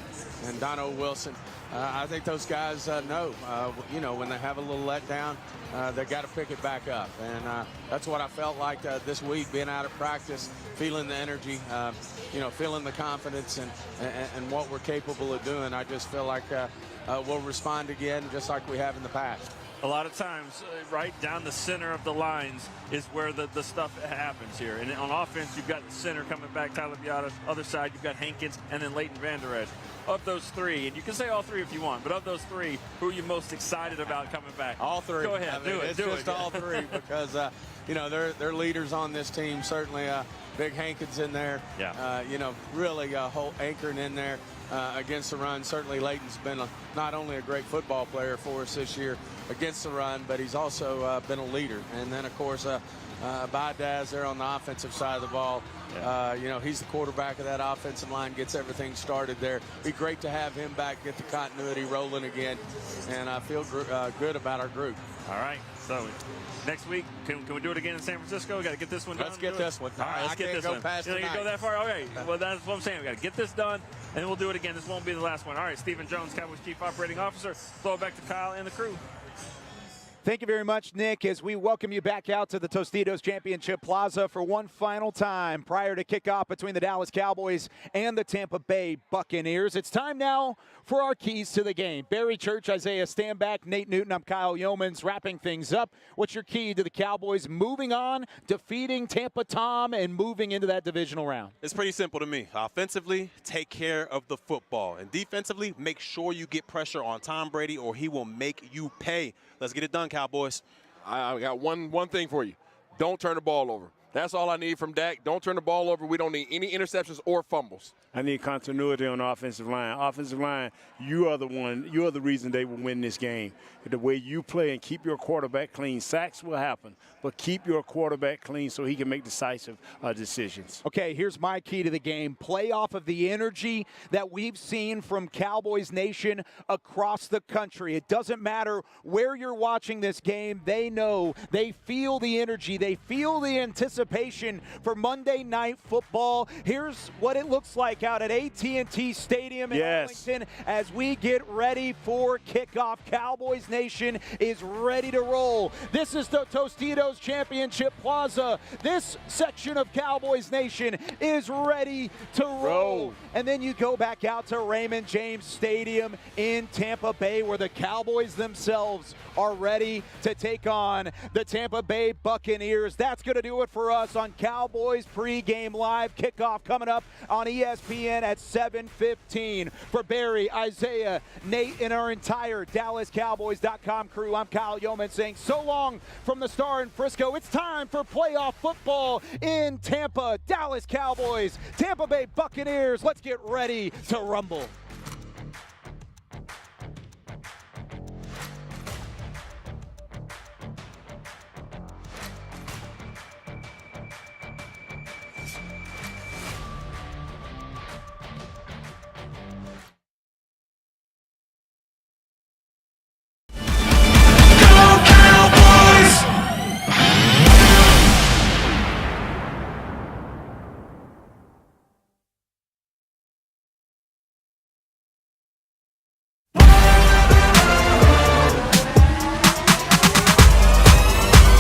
and Dono Wilson. I think those guys know, when they have a little letdown, they got to pick it back up. And that's what I felt like this week, being out of practice, feeling the energy, feeling the confidence and what we're capable of doing. I just feel like we'll respond again just like we have in the past. A lot of times, right down the center of the lines is where the stuff happens here. And on offense, you've got the center coming back, Tyler Biadasz. Other side, you've got Hankins and then Leighton Vander Esch. Of those 3, and you can say all 3 if you want, but of those 3, who are you most excited about coming back? All 3. Go ahead, do it. It's just all 3 because, they're leaders on this team. Certainly, Big Hankins in there. Yeah. Really whole anchoring in there against the run. Certainly, Leighton's been not only a great football player for us this year against the run, but he's also been a leader. And then, of course, Biadasz there on the offensive side of the ball. Yeah. He's the quarterback of that offensive line, gets everything started there. Be great to have him back, get the continuity rolling again, and I feel good about our group. All right, so next week, can we do it again in San Francisco? We got to get this one done. Let's get this one. All right, let's get this one. You can go that far? Okay, well, that's what I'm saying. We got to get this done, and then we'll do it again. This won't be the last one. All right, Stephen Jones, Cowboys Chief Operating Officer. Throw it back to Kyle and the crew. Thank you very much, Nick, as we welcome you back out to the Tostitos Championship Plaza for one final time prior to kickoff between the Dallas Cowboys and the Tampa Bay Buccaneers. It's time now for our keys to the game. Barry Church, Isaiah Stanback, Nate Newton, I'm Kyle Yeomans, wrapping things up. What's your key to the Cowboys moving on, defeating Tampa Tom, and moving into that divisional round? It's pretty simple to me. Offensively, take care of the football. And defensively, make sure you get pressure on Tom Brady or he will make you pay. Let's get it done, Cowboys. I got one thing for you. Don't turn the ball over. That's all I need from Dak. Don't turn the ball over. We don't need any interceptions or fumbles. I need continuity on the offensive line. Offensive line, you are the reason they will win this game. The way you play and keep your quarterback clean. Sacks will happen, but keep your quarterback clean so he can make decisive decisions. Okay, here's my key to the game. Play off of the energy that we've seen from Cowboys Nation across the country. It doesn't matter where you're watching this game. They know, they feel the energy. They feel the anticipation anticipation for Monday Night Football. Here's what it looks like out at AT&T Stadium in Arlington as we get ready for kickoff. Cowboys Nation is ready to roll. This is the Tostitos Championship Plaza. This section of Cowboys Nation is ready to roll. And then you go back out to Raymond James Stadium in Tampa Bay, where the Cowboys themselves are ready to take on the Tampa Bay Buccaneers. That's going to do it for us on Cowboys Pregame Live. Kickoff coming up on ESPN at 7:15. For Barry, Isaiah, Nate, and our entire DallasCowboys.com crew, I'm Kyle Yeoman saying so long from the Star in Frisco. It's time for playoff football in Tampa. Dallas Cowboys, Tampa Bay Buccaneers. Let's get ready to rumble.